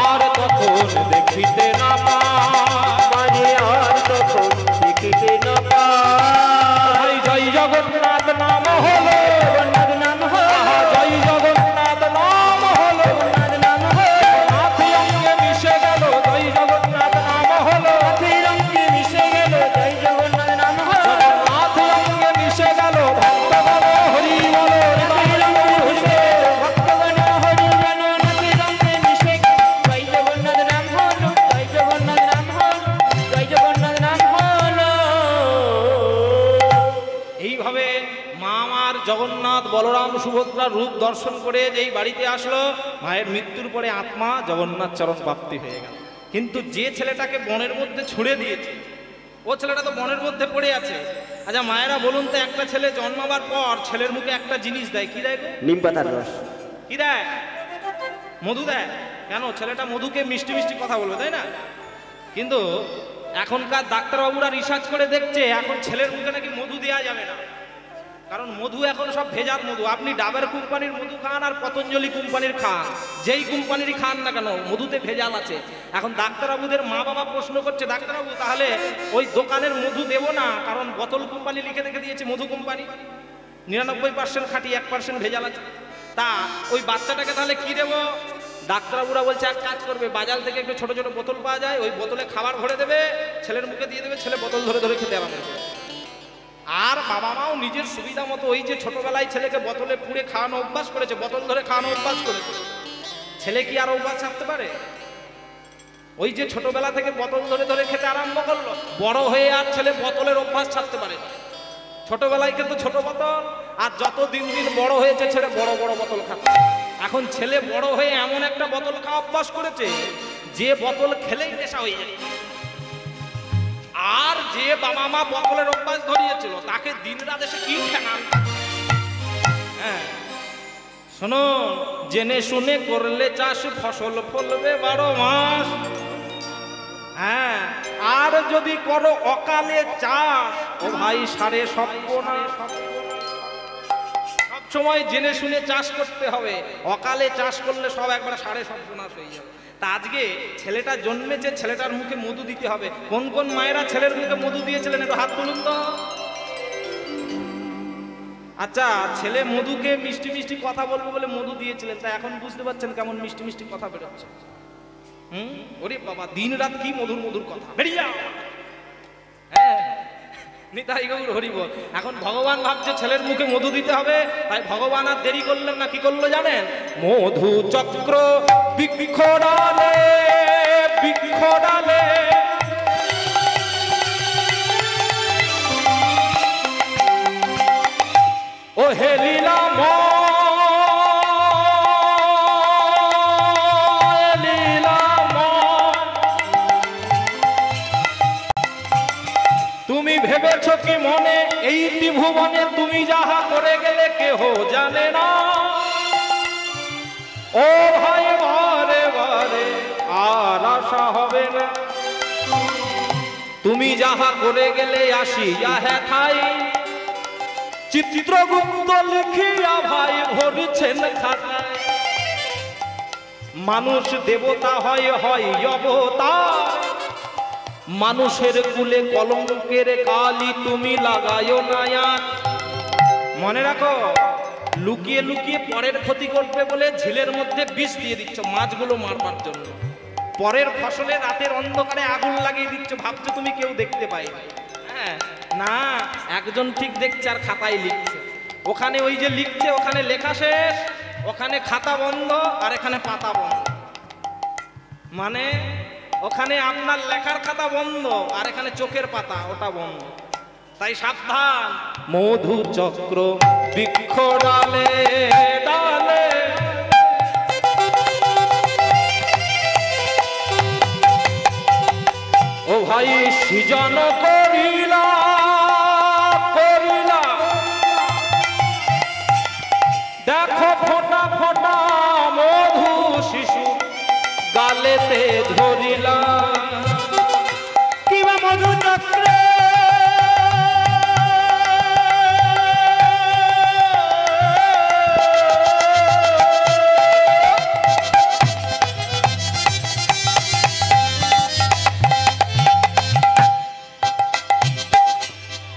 আর তখন দেখিতে না পাই, আর তখন দেখিতে না পাই। জয় জগন্নাথ নাম হলো, জগন্নাথ নাম হলো, জয় জগন্নাথ নাম হলো, জগন্নাথ নাম হলো। হাতি অঙ্গে মিশে গেল, জয় জগন্নাথ নাম হলো, হাতির অঙ্গে মিশে গেল, জয় জগন্নাথ নাম হলো। হাতি অঙ্গে মিশে গেল, ভক্ত বলো হরি বলো, হাতির অঙ্গে মিশে গেল, ভক্তগণ হরি যেন হাতির অঙ্গে মিশে গেল। জয় জগন্নাথ নাম হলো, জয় জগন্নাথ নাম হলো, জয় জগন্নাথ নাম হলো। এইভাবে মা আমার জগন্নাথ বলরাম সুভদ্রার রূপ দর্শন করে যেই বাড়িতে আসলো, মায়ের মৃত্যুর পরে আত্মা জগন্নাথ চরণ প্রাপ্তি হয়ে গেল। কিন্তু যে ছেলেটাকে বনের মধ্যে ছুড়ে দিয়েছে, ও ছেলেটা তো বনের মধ্যে পড়ে আছে। আচ্ছা মায়েরা বলুন তো, একটা ছেলে জন্মাবার পর ছেলের মুখে একটা জিনিস দেয়, কি দেয় গো? নিম পাতার রস। কি দেয়? মধু দেয়। কেন? ছেলেটা মধুকে মিষ্টি মিষ্টি কথা বলবে, তাই না? কিন্তু এখনকার ডাক্তারবাবুরা রিসার্চ করে দেখছে, এখন ছেলের মুখে নাকি মধু দেওয়া যাবে না। কারণ মধু এখন সব ভেজাল মধু। আপনি ডাবের কোম্পানির মধু খান আর পতঞ্জলি কোম্পানির খান, যেই কোম্পানিরই খান না কেন, মধুতে ভেজাল আছে। এখন ডাক্তারবাবুদের মা বাবা প্রশ্ন করছে, ডাক্তারবাবু তাহলে ওই দোকানের মধু দেবো না, কারণ বোতল কোম্পানি লিখে রেখে দিয়েছে মধু কোম্পানি 99% খাঁটি, 1% ভেজাল আছে। তা ওই বাচ্চাটাকে তাহলে কি দেবো? ডাক্তারবাবুরা বলছে, এক কাজ করবে, বাজার থেকে একটু ছোট ছোট বোতল পাওয়া যায়, ওই বোতলে খাবার ভরে দেবে, ছেলের মুখে দিয়ে দেবে, ছেলে বোতল ধরে ধরে খেতে আরম্ভ করবে। আর বাবা মাও নিজের সুবিধা মতো ওই যে ছোটবেলায় ছেলেকে বোতলে পুড়ে খাওয়ানো অভ্যাস করেছে, বোতল ধরে খাওয়ানো অভ্যাস করেছে, ছেলে কি আর অভ্যাস ছাড়তে পারে? ওই যে ছোটবেলা থেকে বোতল ধরে ধরে খেতে আরম্ভ করলো, বড় হয়ে আর ছেলে বোতলের অভ্যাস ছাড়তে পারে না। ছোটবেলায় কিন্তু ছোট বোতল, আর যত দিন দিন বড় হয়েছে ছেলে বড় বড় বোতল খাচ্ছে। এখন ছেলে বড় হয়ে এমন একটা বোতল খাওয়া অভ্যাস করেছে, যে বোতল খেলেই নেশা হয়ে যায়। আর যে বাবা মা বোতলের অভ্যাস ধরিয়েছিল, তাকে দিন রাত এসে কি ঠেকান? হ্যাঁ, শোনো, জেনে শুনে করলে চাষ, ফসল ফলবে 12 মাস। হ্যাঁ, আর যদি করো অকালে চাষ, ও ভাই সারে সর্বনাশ। সব সময় জেনে শুনে চাষ করতে হবে, অকালে চাষ করলে সব একবার সারে সর্বনাশ হয়ে যাবে। তা আজকে ছেলেটা জন্মেছে, ছেলেটার মুখে মধু দিতে হবে। কোন কোন মায়েরা ছেলের মুখে মধু দিয়েছিলেন একটু হাত তুলুন তো। আচ্ছা, ছেলে মধুকে মিষ্টি মিষ্টি কথা বলবো বলে মধু দিয়েছিলেন, তা এখন বুঝতে পারছেন কেমন মিষ্টি মিষ্টি কথা বেরোচ্ছে? ওরে বাবা, দিন রাত কি মধুর মধুর কথা বেরিয়ে। হ্যাঁ, নিতাই গৌর হরি বল। এখন ভগবান ভাবছে ছেলের মুখে মধু দিতে হবে, তাই ভগবান আর দেরি করলেন না, কি করলো জানেন? মধু চক্র বৃক্ষ ডালে বৃক্ষ ডালে ও হে তুমি ভেবেছ কি মনে এই ত্রিভুবনে তুমি যাহা করে গেলে কেহ জানে না। ও ভাই বারে বারে আর আশা হবে না, তুমি যাহা করে গেলে আসিয়া হেথাই চিত্রগুপ্ত লিখিয়া ভাই ভরিছেন খাতায়। মানুষ দেবতা হয় হয় অবতার, মানুষের কুলে কলঙ্কের কালি তুমি লাগায়ো না। মনে রাখো, লুকিয়ে লুকিয়ে পরের ক্ষতি করবে বলে ঝিলের মধ্যে বিষ দিয়ে দিচ্ছ মাছগুলো মারবার জন্য। পরের ফসলে রাতের অন্ধকারে আগুন লাগিয়ে দিচ্ছ, ভাবছো তুমি কেউ দেখতে পাই। হ্যাঁ না, একজন ঠিক দেখছে আর খাতায় লিখছে। ওখানে ওই যে লিখছে ওখানে লেখা শেষ, ওখানে খাতা বন্ধ আর এখানে পাতা বন্ধ। মানে ওখানে আপনার লেখার খাতা বন্ধ আর এখানে চোখের পাতা ওটা বন্ধ। তাই সাবধান। মধু চক্র বৃক্ষ ডালে ডালে ও ভাই সৃজন করিলা করিলা, দেখো ফোটা ফোটা মধু শিশু গালেতে ধরিলা। কিবা মধু চক্র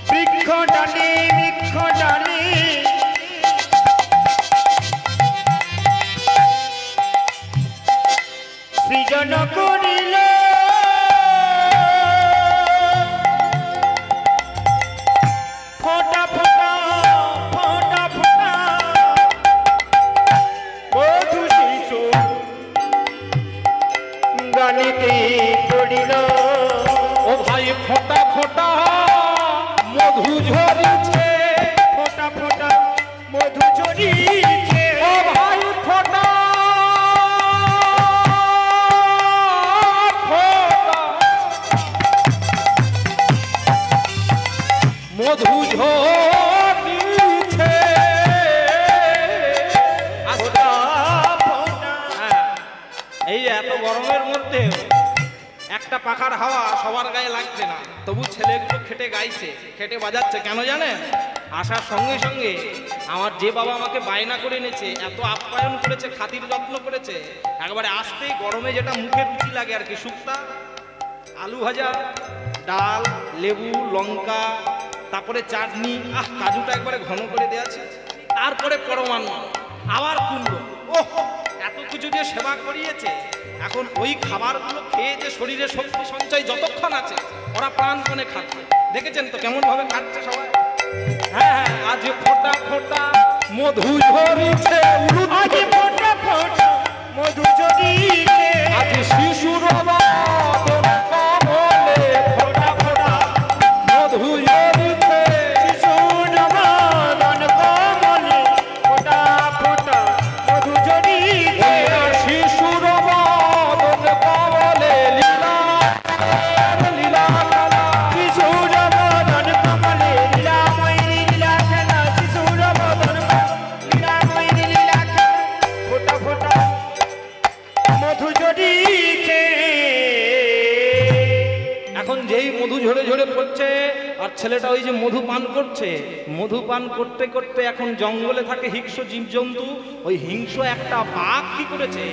বৃক্ষ ডালে বৃক্ষ ডালে সৃজন করিল ফোটা ফোটা ফোটা ফোটা মধু শিশু গালিতে পড়িল। ও ভাই ফোটা ফোটা মধু ঝরিছে, ফোটা ফোটা মধু ঝরিছে। ও ভাই ফোটা ফোটা মধু ঝরিছে। ফোটা ফোটা এই এত গরমের মধ্যে একটা পাখার হাওয়া সবার গায়ে লাগছে না, তবু ছেলেগুলো খেটে গাইছে, খেটে বাজাচ্ছে। কেন জানেন? আসার সঙ্গে সঙ্গে আমার যে বাবা আমাকে বায়না করে এনেছে, এত আপ্যায়ন করেছে, খাতির যত্ন করেছে, একবারে আসতেই গরমে যেটা মুখে রুচি লাগে আর কি, শুক্তা, আলু ভাজা, ডাল, লেবু, লঙ্কা, তারপরে চাটনি, কাজুটা একবারে ঘন করে দেওয়া আছে, তারপরে পরমান্ন, আবার কুমড়ো। ওহ, এত কিছু দিয়ে সেবা করিয়েছে। এখন ওই খাবারগুলো খেয়ে যে শরীরে শক্তি সঞ্চয় যতক্ষণ আছে ওরা প্রাণপণে খাচ্ছে। দেখেছেন তো কেমন ভাবে খাচ্ছে সবাই। হ্যাঁ হ্যাঁ, আজ ফোটা ফোটা মধু ঝরিছে, আজ ফোটা ফোটা মধু ঝরিছে। আজ শিশুর বাদন কমলে ফোটা ফোটা মধু ঝরিছে। শিশুর বাদন কমলে ফোটা ফোটা মধু ঝরিছে। শিশুর বাদন কমলে লীলা লীলা খেলা, শিশুর বাদন কমলে লীলাময়ী লীলা খেলা। শিশুর বাদন লীলাময়ী লীলা খেলা। ফোটা ফোটা মধু ঝরিছে। এখন যেই মধু ঝরে ঝরে পড়ছে আর ছেলেটা ওই যে মধু পান করছে, মধু পান করতে করতে এখন জঙ্গলে থাকে হিংস্র জীবজন্তু, ওই হিংস্র একটা বাঘ কি করেছে,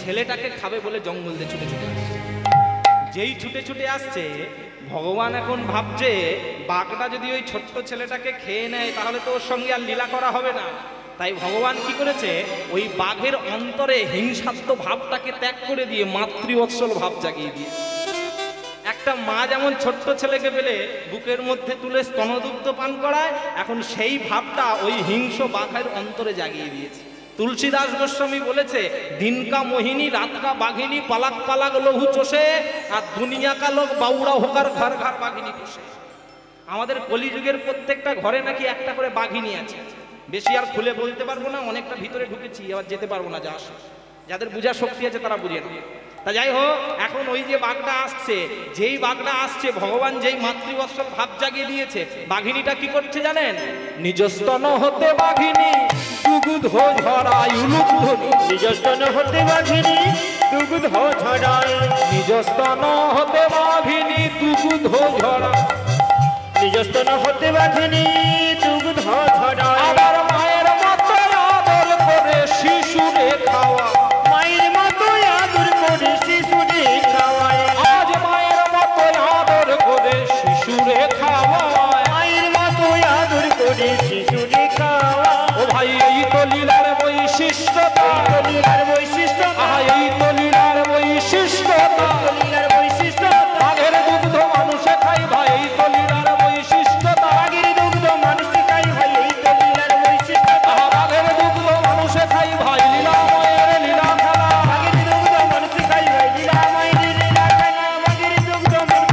ছেলেটাকে খাবে বলে জঙ্গল দিয়ে ছুটে ছুটে আসছে। যেই ছুটে ছুটে আসছে, ভগবান এখন ভাবছে বাঘটা যদি ওই ছোট্ট ছেলেটাকে খেয়ে নেয় তাহলে তো ওর সঙ্গে আর লীলা করা হবে না। তাই ভগবান কি করেছে, ওই বাঘের অন্তরে হিংসাত্মক ভাবটাকে ত্যাগ করে দিয়ে মাতৃবৎসল ভাব জাগিয়ে দিয়ে, একটা মা যেমন ছোট্ট ছেলেকে পেলে বুকের মধ্যে তুলে স্তনদুগ্ধ পান করায়, এখন সেই ভাবটা ওই হিংস্র বাঘের অন্তরে জাগিয়ে দিয়েছে। তুলসীদাস গোস্বামী বলেছে, দিনকা মোহিনী রাতকা বাঘিনী পালাক পালাক লহু চষে, আর দুনিয়া কা লোক বাউড়া হোকার ঘর ঘর বাঘিনী পোষে। আমাদের কলিযুগের প্রত্যেকটা ঘরে নাকি একটা করে বাঘিনী আছে। বেশি আর খুলে বলতে পারবো না, অনেকটা ভিতরে ঢুকেছি, আবার যেতে পারবো না। যা যাদের বোঝার শক্তি আছে তারা বুঝে না। তা যাই হোক, এখন ওই যে বাঘটা আসছে, যেই বাঘটা আসছে ভগবান যেই মাতৃবৎসল ভাব জাগিয়ে দিয়েছে, বাঘিনীটা কি করছে জানেন? নিজস্তন হতে বাঘিনী দুগ্ধ ঝরায় উলুধ্বনি, নিজস্তন হতে বাঘিনী দুগ্ধ ঝরায়, নিজস্তন হতে বাঘিনী দুগ্ধ ঝরায়, নিজস্তন হতে বাঘিনী দুগ্ধ ঝরায়। আবার মায়ের মতো আদর করে শিশুরে খাওয়া, মায়ের মতো আদর করে শিশুরে খাওয়ায়, আজ মায়ের মতো আদর করে শিশুরে খাওয়ায়। মায়ের মতো আদর করে শিশুরে খাওয়ায়। ও ভাই, এই তো লীলার বৈশিষ্ট্যতা, লীলার বৈশিষ্ট্য, এই তো লীলার বৈশিষ্ট্যতা, লীলার বৈশিষ্ট্য, বাঘের দুগ্ধ মানুষে খাই ভাই, এই তো লীলার বৈশিষ্ট্যতা, বাঘের দুগ্ধ মানুষ খাই ভাই, এই তো লীলার বৈশিষ্ট্য, বাঘের দুগ্ধ মানুষে খাই ভাই, লীলাময়ের লীলা খেলা, বাঘের দুগ্ধ মানুষ খাই ভাই, লীলাময়ের লীলা খেলা, বাঘের দুগ্ধ মানুষ।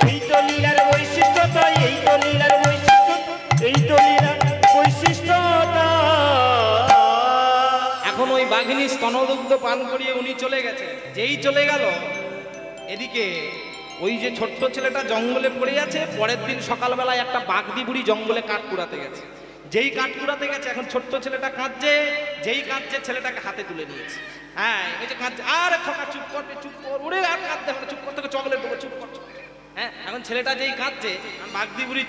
এই তো লীলার বৈশিষ্ট্যতা, এই তো লীলার বৈশিষ্ট্য, এই তো লীলার বৈশিষ্ট্যতা। এখন ওই বাঘিনী স্তনদুগ্ধ পান করিয়ে উনি চলে গেছে। যেই চলে গেল, এদিকে ওই যে ছোট্ট ছেলেটা জঙ্গলে পড়ে আছে। পরের দিন সকালবেলায় একটা বাগদি বুড়ি জঙ্গলে কাঠ কুড়াতে গেছে। যেই কাঠ কুড়াতে গেছে, এখন ছোট্ট ছেলেটা কাঁদছে। যেই কাঁদছে, ছেলেটাকে হাতে তুলে নিয়েছে। হ্যাঁ, এই যে কাঁদছে, আরে খোকা চুপ করবে, চুপ কর, ওরে আর কাঁদতে হবে না, চুপ করতে, চকলেট দেবো, চুপ কর। হ্যাঁ, এখন ছেলেটা যেই কাঁদছে, বাগদি বুড়ি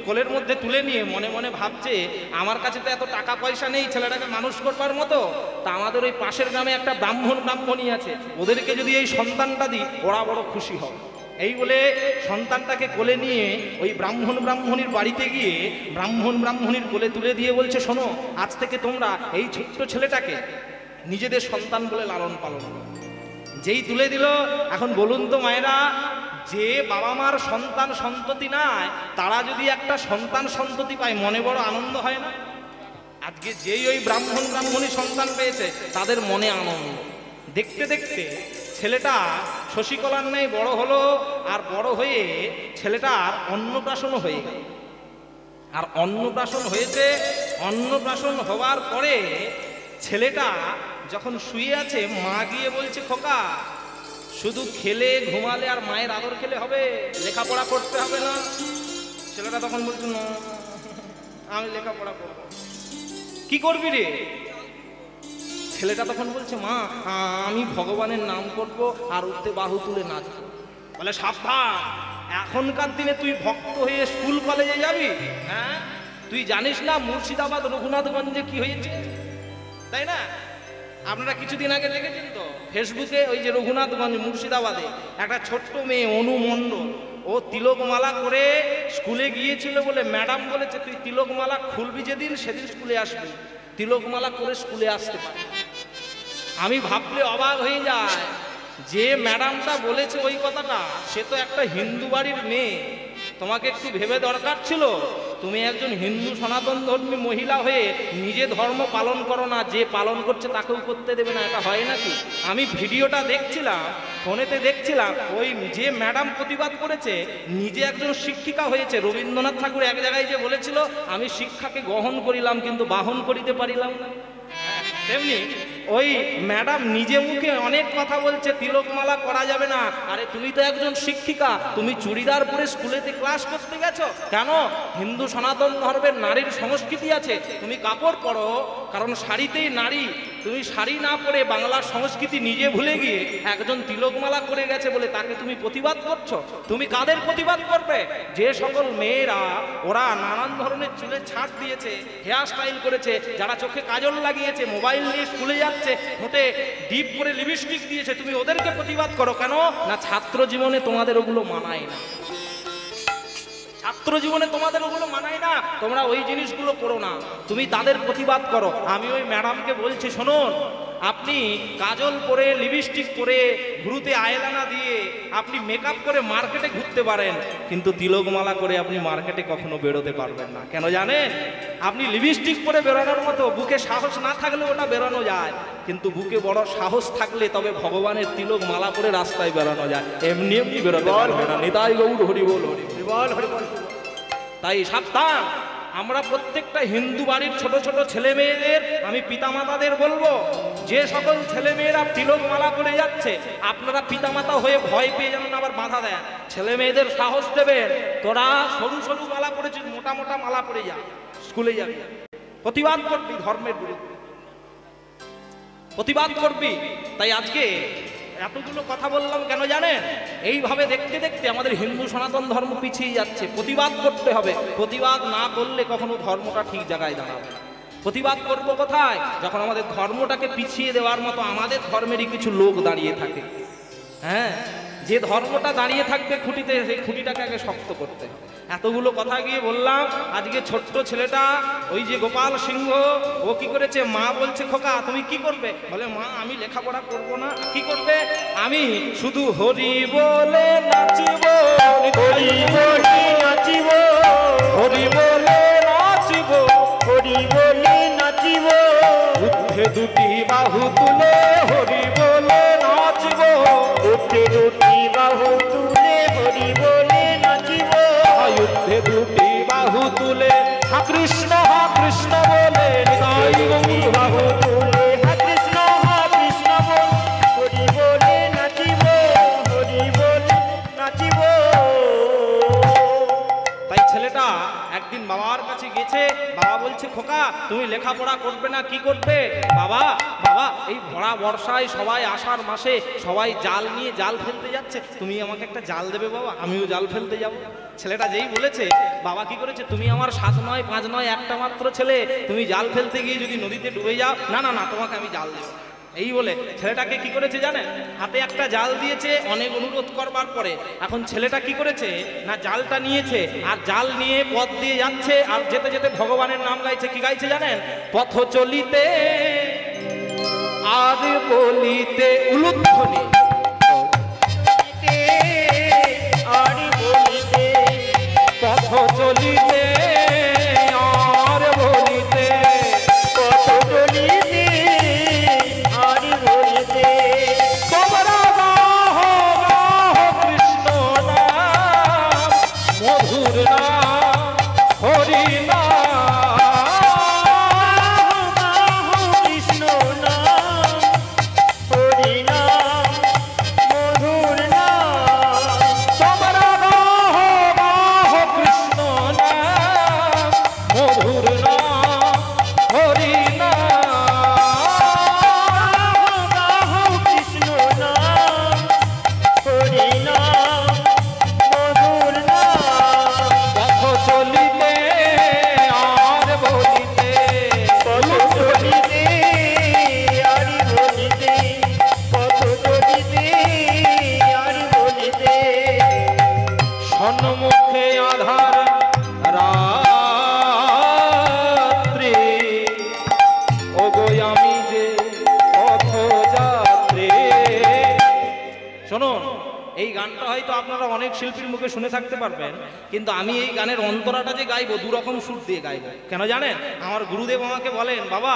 কোলের মধ্যে তুলে নিয়ে মনে মনে ভাবছে, আমার কাছে তো এত টাকা পয়সা নেই ছেলেটাকে মানুষ করবার মতো। তা আমাদের ওই পাশের গ্রামে একটা ব্রাহ্মণী আছে, ওদেরকে যদি এই সন্তানটা দিই ওরা বড় খুশি হবে। এই বলে সন্তানটাকে কোলে নিয়ে ওই ব্রাহ্মণীর বাড়িতে গিয়ে ব্রাহ্মণীর কোলে তুলে দিয়ে বলছে, শোনো, আজ থেকে তোমরা এই ছোট্ট ছেলেটাকে নিজেদের সন্তান বলে লালন পালন করো। যেই তুলে দিল, এখন বলুন তো মায়েরা, যে বাবা মার সন্তান সন্ততি নাই, তারা যদি একটা সন্তান সন্ততি পায় মনে বড় আনন্দ হয় না? আজকে যেই ওই ব্রাহ্মণী সন্তান পেয়েছে তাদের মনে আনন্দ। দেখতে দেখতে ছেলেটা শশীকলার ন্যায় বড় হলো, আর বড় হয়ে ছেলেটার অন্নপ্রাশন হয়ে গেল। আর অন্নপ্রাশন হয়েছে, অন্নপ্রাশন হওয়ার পরে ছেলেটা যখন শুয়ে আছে, মা গিয়ে বলছে, খোকা, শুধু খেলে ঘুমালে আর মায়ের আদর খেলে হবে, লেখাপড়া করতে হবে না? ছেলেটা তখন বলছে, না, আমি লেখাপড়া করব। কি করবি রে? ছেলেটা তখন বলছে, মা, আমি ভগবানের নাম করব আর উঠতে বাহু তুলে নাচবো। বলে, সাবধান, এখনকার দিনে তুই ভক্ত হয়ে স্কুল কলেজে যাবি? হ্যাঁ, তুই জানিস না মুর্শিদাবাদ রঘুনাথগঞ্জে কি হয়েছে, তাই না? আপনারা কিছুদিন আগে দেখেছেন তো ফেসবুকে, ওই যে রঘুনাথগঞ্জ মুর্শিদাবাদে একটা ছোট্ট মেয়ে অনু মণ্ডল, ও তিলকমালা করে স্কুলে গিয়েছিল বলে ম্যাডাম বলেছে, তুই তিলকমালা খুলবি যেদিন সেদিন স্কুলে আসবি, তিলকমালা করে স্কুলে আসতে পারে। আমি ভাবলে অবাক হয়ে যায়, যে ম্যাডামটা বলেছে ওই কথাটা, সে তো একটা হিন্দু বাড়ির মেয়ে। তোমাকে একটু ভেবে দরকার ছিল, তুমি একজন হিন্দু সনাতন ধর্মী মহিলা হয়ে নিজে ধর্ম পালন করো না, যে পালন করছে তাকেও করতে দেবে না, এটা হয় নাকি? আমি ভিডিওটা দেখছিলাম, ফোনেতে দেখছিলাম, ওই যে ম্যাডাম প্রতিবাদ করেছে, নিজে একজন শিক্ষিকা হয়েছে। রবীন্দ্রনাথ ঠাকুর এক জায়গায় যে বলেছিল, আমি শিক্ষাকে গ্রহণ করিলাম কিন্তু বাহন করিতে পারিলাম না, তেমনি ওই ম্যাডাম নিজে মুখে অনেক কথা বলছে, তিলকমালা করা যাবে না। আরে তুমি তো একজন শিক্ষিকা, তুমি চুড়িদার পরে স্কুলেতে ক্লাস করতে গেছো কেন? হিন্দু সনাতন ধর্মের নারীর সংস্কৃতি আছে, তুমি কাপড় পরো, কারণ শাড়িতেই নারী তুমি শাড়ি না পরে বাংলার সংস্কৃতি নিজে ভুলে গিয়ে একজন তিলকমালা করে গেছে বলে তাকে তুমি প্রতিবাদ করছো। তুমি কাদের প্রতিবাদ করবে? যে সকল মেয়েরা ওরা নানান ধরনের চুলে ছাঁট দিয়েছে, হেয়ার স্টাইল করেছে, যারা চোখে কাজল লাগিয়েছে, মোবাইল নিয়ে স্কুলে যাচ্ছে, ঠোঁটে ডিপ করে লিপস্টিক দিয়েছে, তুমি ওদেরকে প্রতিবাদ করো কেন? না ছাত্র জীবনে তোমাদের ওগুলো মানায় না, ছাত্র জীবনে তোমাদের ওগুলো মানায় না, তোমরা ওই জিনিসগুলো করো না, তুমি তাদের প্রতিবাদ করো। আমি ওই ম্যাডামকে বলছি, শুনুন, আপনি কাজল পরে, লিপস্টিক পরে, ভ্রুতে আয়লানা দিয়ে আপনি মেকআপ করে মার্কেটে ঘুরতে পারেন, কিন্তু তিলকমালা করে আপনি মার্কেটে কখনো বেরোতে পারবেন না। কেন জানেন? আপনি লিপস্টিক পরে বেরোনোর মতো বুকে সাহস না থাকলে ওটা বেরোনো যায়, কিন্তু বুকে বড় সাহস থাকলে তবে ভগবানের তিলকমালা পরে রাস্তায় বেরোনো যায়, এমনি এমনি বেরোতে পারবে না। নিতাই গৌর হরি বল, হরি বল, হরি বল। তাই সাবধান। আমরা প্রত্যেকটা হিন্দু বাড়ির ছোট ছোট ছেলে মেয়েদের, আমি পিতামাতাদের বলবো, যে সকল ছেলে মেয়েরা তিলকমালা করে যাচ্ছে, আপনারা পিতামাতা হয়ে ভয় পেয়ে যেন আবার বাধা দেন। ছেলে মেয়েদের সাহস দেবেন, তোরা সরু সরু মালা পরেছিস, মোটা মোটা মালা পরে যা, স্কুলে যাবি, প্রতিবাদ করবি, ধর্মের বিরুদ্ধে প্রতিবাদ করবি। তাই আজকে এতগুলো কথা বললাম কেন জানেন? এইভাবে দেখতে দেখতে আমাদের হিন্দু সনাতন ধর্ম পিছিয়ে যাচ্ছে। প্রতিবাদ করতে হবে, প্রতিবাদ না করলে কখনো ধর্মটা ঠিক জায়গায় দাঁড়াবে না। প্রতিবাদ করব কোথায়? যখন আমাদের ধর্মটাকে পিছিয়ে দেওয়ার মতো আমাদের ধর্মেরই কিছু লোক দাঁড়িয়ে থাকে। হ্যাঁ, যে ধর্মটা দাঁড়িয়ে থাকবে খুঁটিতে, সেই খুঁটিটাকে আগে শক্ত করতে হবে। এতগুলো কথা গিয়ে বললাম, আজকে ছোট্ট ছেলেটা ওই যে গোপাল সিংহ, ও কি করেছে? মা বলছে, খোকা তুমি কি করবে? বলে, মা আমি লেখাপড়া করব না। কি করবে? আমি শুধু হরি বলে নাচিব, হরি বলে নাচিব, হরি বলে নাচিব, হরি বলে নাচিব, ঊর্ধ্বে দুটি বাহু তুলে হরি বলে নাচিব, ঊর্ধ্বে দুটি বাহু তুলে হরি বলে নাচিব, ঊর্ধ্বে দুটি বাহু তুলে হা কৃষ্ণ বলে, নিতাই গৌর বাহু তুলে হা কৃষ্ণ বল, হরি বলে নাচিব, হরি বলে নাচিব। তাই ছেলেটা একদিন বাবার কাছে গেছে, বাবা বলছে, খোকা তুমি লেখাপড়া করবে না? কি করবে? বাবা বাবা এই ভরা বর্ষায় সবাই আষাঢ় মাসে সবাই জাল নিয়ে জাল ফেলতে যাচ্ছে, তুমি আমাকে একটা জাল দেবে বাবা, আমিও জাল ফেলতে যাব। ছেলেটা যেই বলেছে, বাবা কি করেছে, তুমি আমার 7 নয় 5 নয় একটা মাত্র ছেলে, তুমি জাল ফেলতে গিয়ে যদি নদীতে ডুবে যাও, না না না তোমাকে আমি জাল দেবো। এই বলে ছেলেটাকে কি করেছে জানেন? হাতে একটা জাল দিয়েছে, অনেক অনুরোধ করবার পরে। এখন ছেলেটা কি করেছে না, জালটা নিয়েছে আর জাল নিয়ে পথ দিয়ে যাচ্ছে, আর যেতে যেতে ভগবানের নাম গাইছে। কি গাইছে জানেন? পথ চলিতে আর বলিতে উলুধ্বনি, আর বলিতে, পথ চলিতে আর বলিতে, কত চলিতে আর বলিতে, তোমরা গাহ গাহ কৃষ্ণ নাম, মধুর নাম, হরি নাম, কৃষ্ণ নাম, হরি নাম, মধুর নাম, তোমরা গাহ গাহ কৃষ্ণ নাম, মধুর নাম, হরি নাম, কৃষ্ণ নাম, হরি নাম, মধুর নাম, পথ চলিতে আর বলিতে, কত চলিতে আর বলিতে, কত চলিতে আর বলিতে, সন্মুখে আধার রাত্রি, ওগো আমি যে পথযাত্রী। শুনুন, এই গানটা হয়তো আপনারা অনেক শিল্পীর মুখে শুনে থাকতে পারবেন, কিন্তু আমি এই গানের অন্তরাটা যে গাইবো, দুরকম সুর দিয়ে গাইবো। কেন জানেন? আমার গুরুদেব আমাকে বলেন, বাবা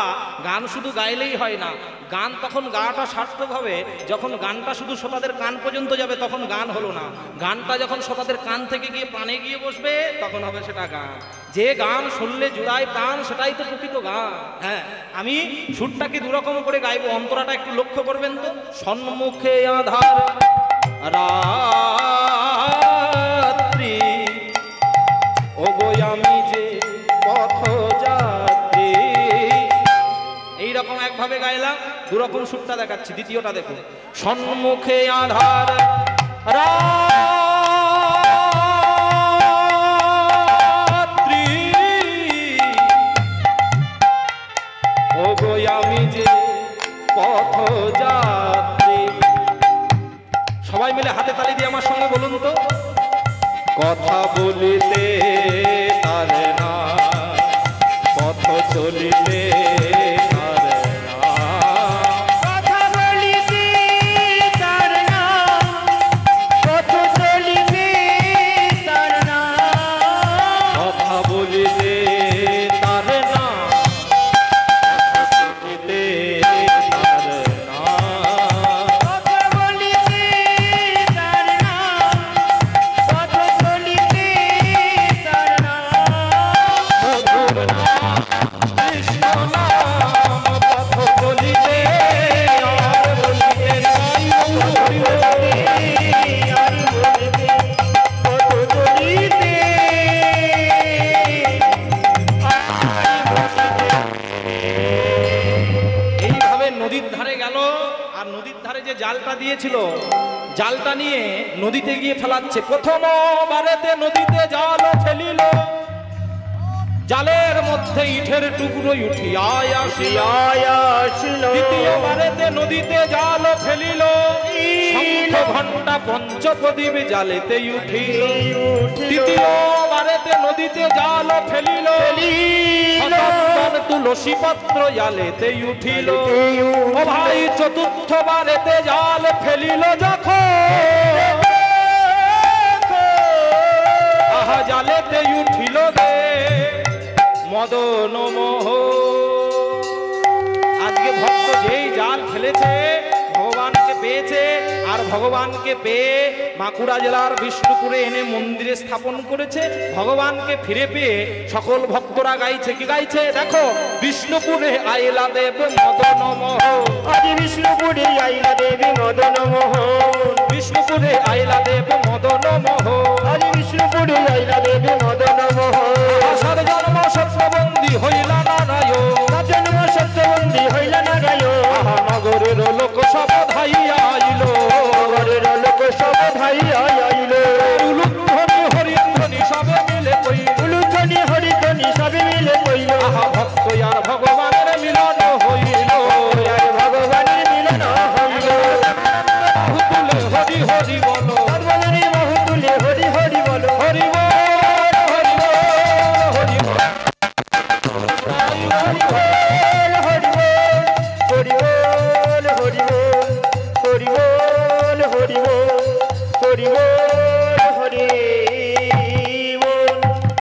গান শুধু গাইলেই হয় না, গান তখন গাটা সার্থক হবে যখন গানটা শুধু শ্রোতাদের কান পর্যন্ত যাবে, তখন গান হলো না। গানটা যখন শ্রোতাদের কান থেকে গিয়ে প্রাণে গিয়ে বসবে, তখন হবে সেটা গান। যে গান শুনলে জুড়ায় প্রাণ, সেটাই তো প্রকৃত গান। হ্যাঁ, আমি সুরটাকে দুরকম করে গাইবো, অন্তরাটা একটু লক্ষ্য করবেন তো। সন্মুখে আধার রাত্রি, ওগো আমি যে পথযাত্রী, এইরকম রকম একভাবে গাইলাম, দু রকম সুরটা দেখাচ্ছি। দ্বিতীয়টা দেখুন। সম্মুখে আধার রাত্রি, ও গো আমি যে পথযাত্রী। সবাই মিলে হাতে তালি দিয়ে আমার সঙ্গে বলুন তো। কথা বলিতে তার না, পথ চলিতে তার না, কথা বলিতে তার না, পথ চলিতে তার না, কথা বলিতে তার না, পথ চলিতে তার না, কথা বলিতে তার না, পথ চলিতে তার না। মধুর নাম কৃষ্ণ নাম, পথ চলিতে আর বলিতে নাই। মধুর নাম আর বলিতে পথ চলিতে এইভাবে নদীর ধারে গেল, আর নদীর ধারে যে জালটা দিয়েছিল, জালটা নিয়ে নদীতে গিয়ে ফেলাচ্ছে। প্রথম বারেতে নদীতে জাল ফেলিল, জালের মধ্যে ইটের টুকরো উঠিয়া আসিল। আসিল দ্বিতীয় বারেতে নদীতে জাল ফেলিল, শঙ্খ ঘণ্টা পঞ্চপ্রদীপ জালেতে উঠিল। তৃতীয় বারেতে নদীতে জাল ফেলিল, শতচন্দন তুলসী পত্র জালেতে উঠিল। ও ভাই চতুর্থ বারেতে জাল ফেলিল যখন, আহা জালেতে উঠিল রে মদন মোহ। আজকে ভক্ত যেই জাল ফেলেছে ভগবানকে পেয়েছে, আর ভগবানকে পেয়ে বাঁকুড়া জেলার বিষ্ণুপুরে এনে মন্দিরে স্থাপন করেছে। ভগবানকে ফিরে পেয়ে সকল ভক্তরা গাইছে, কি গাইছে দেখো। বিষ্ণুপুরে আইলা দেব মদন মোহ, আজ বিষ্ণুপুরে আইলা দেবী মদন মোহন, বিষ্ণুপুরে আইলা দেব মদন মোহ। আজ বিষ্ণুপুরে আইলা দেবী মদন মোহন। আষাঢ় জন্ম সত্যবন্দী হইলা নারায়ণ, জন্ম সত্যবন্দী হইলা না গায়, আহা নগরের লোক সব ধাইয়া আইল। নগরের লোক সব ভাই আইল, উলুধ্বনি হরিধ্বনি সবে মিলে কইল, উলুধ্বনি হরিধ্বনি সবে মিলে কইল, আহা ভক্ত আর ভগবানের মিলন হইল। আর ভগবানের মিলন হইল। তুলে হরি হরি বলো, সর্বজনীন বহু তুলে হরি হরি বলো, হরি বল।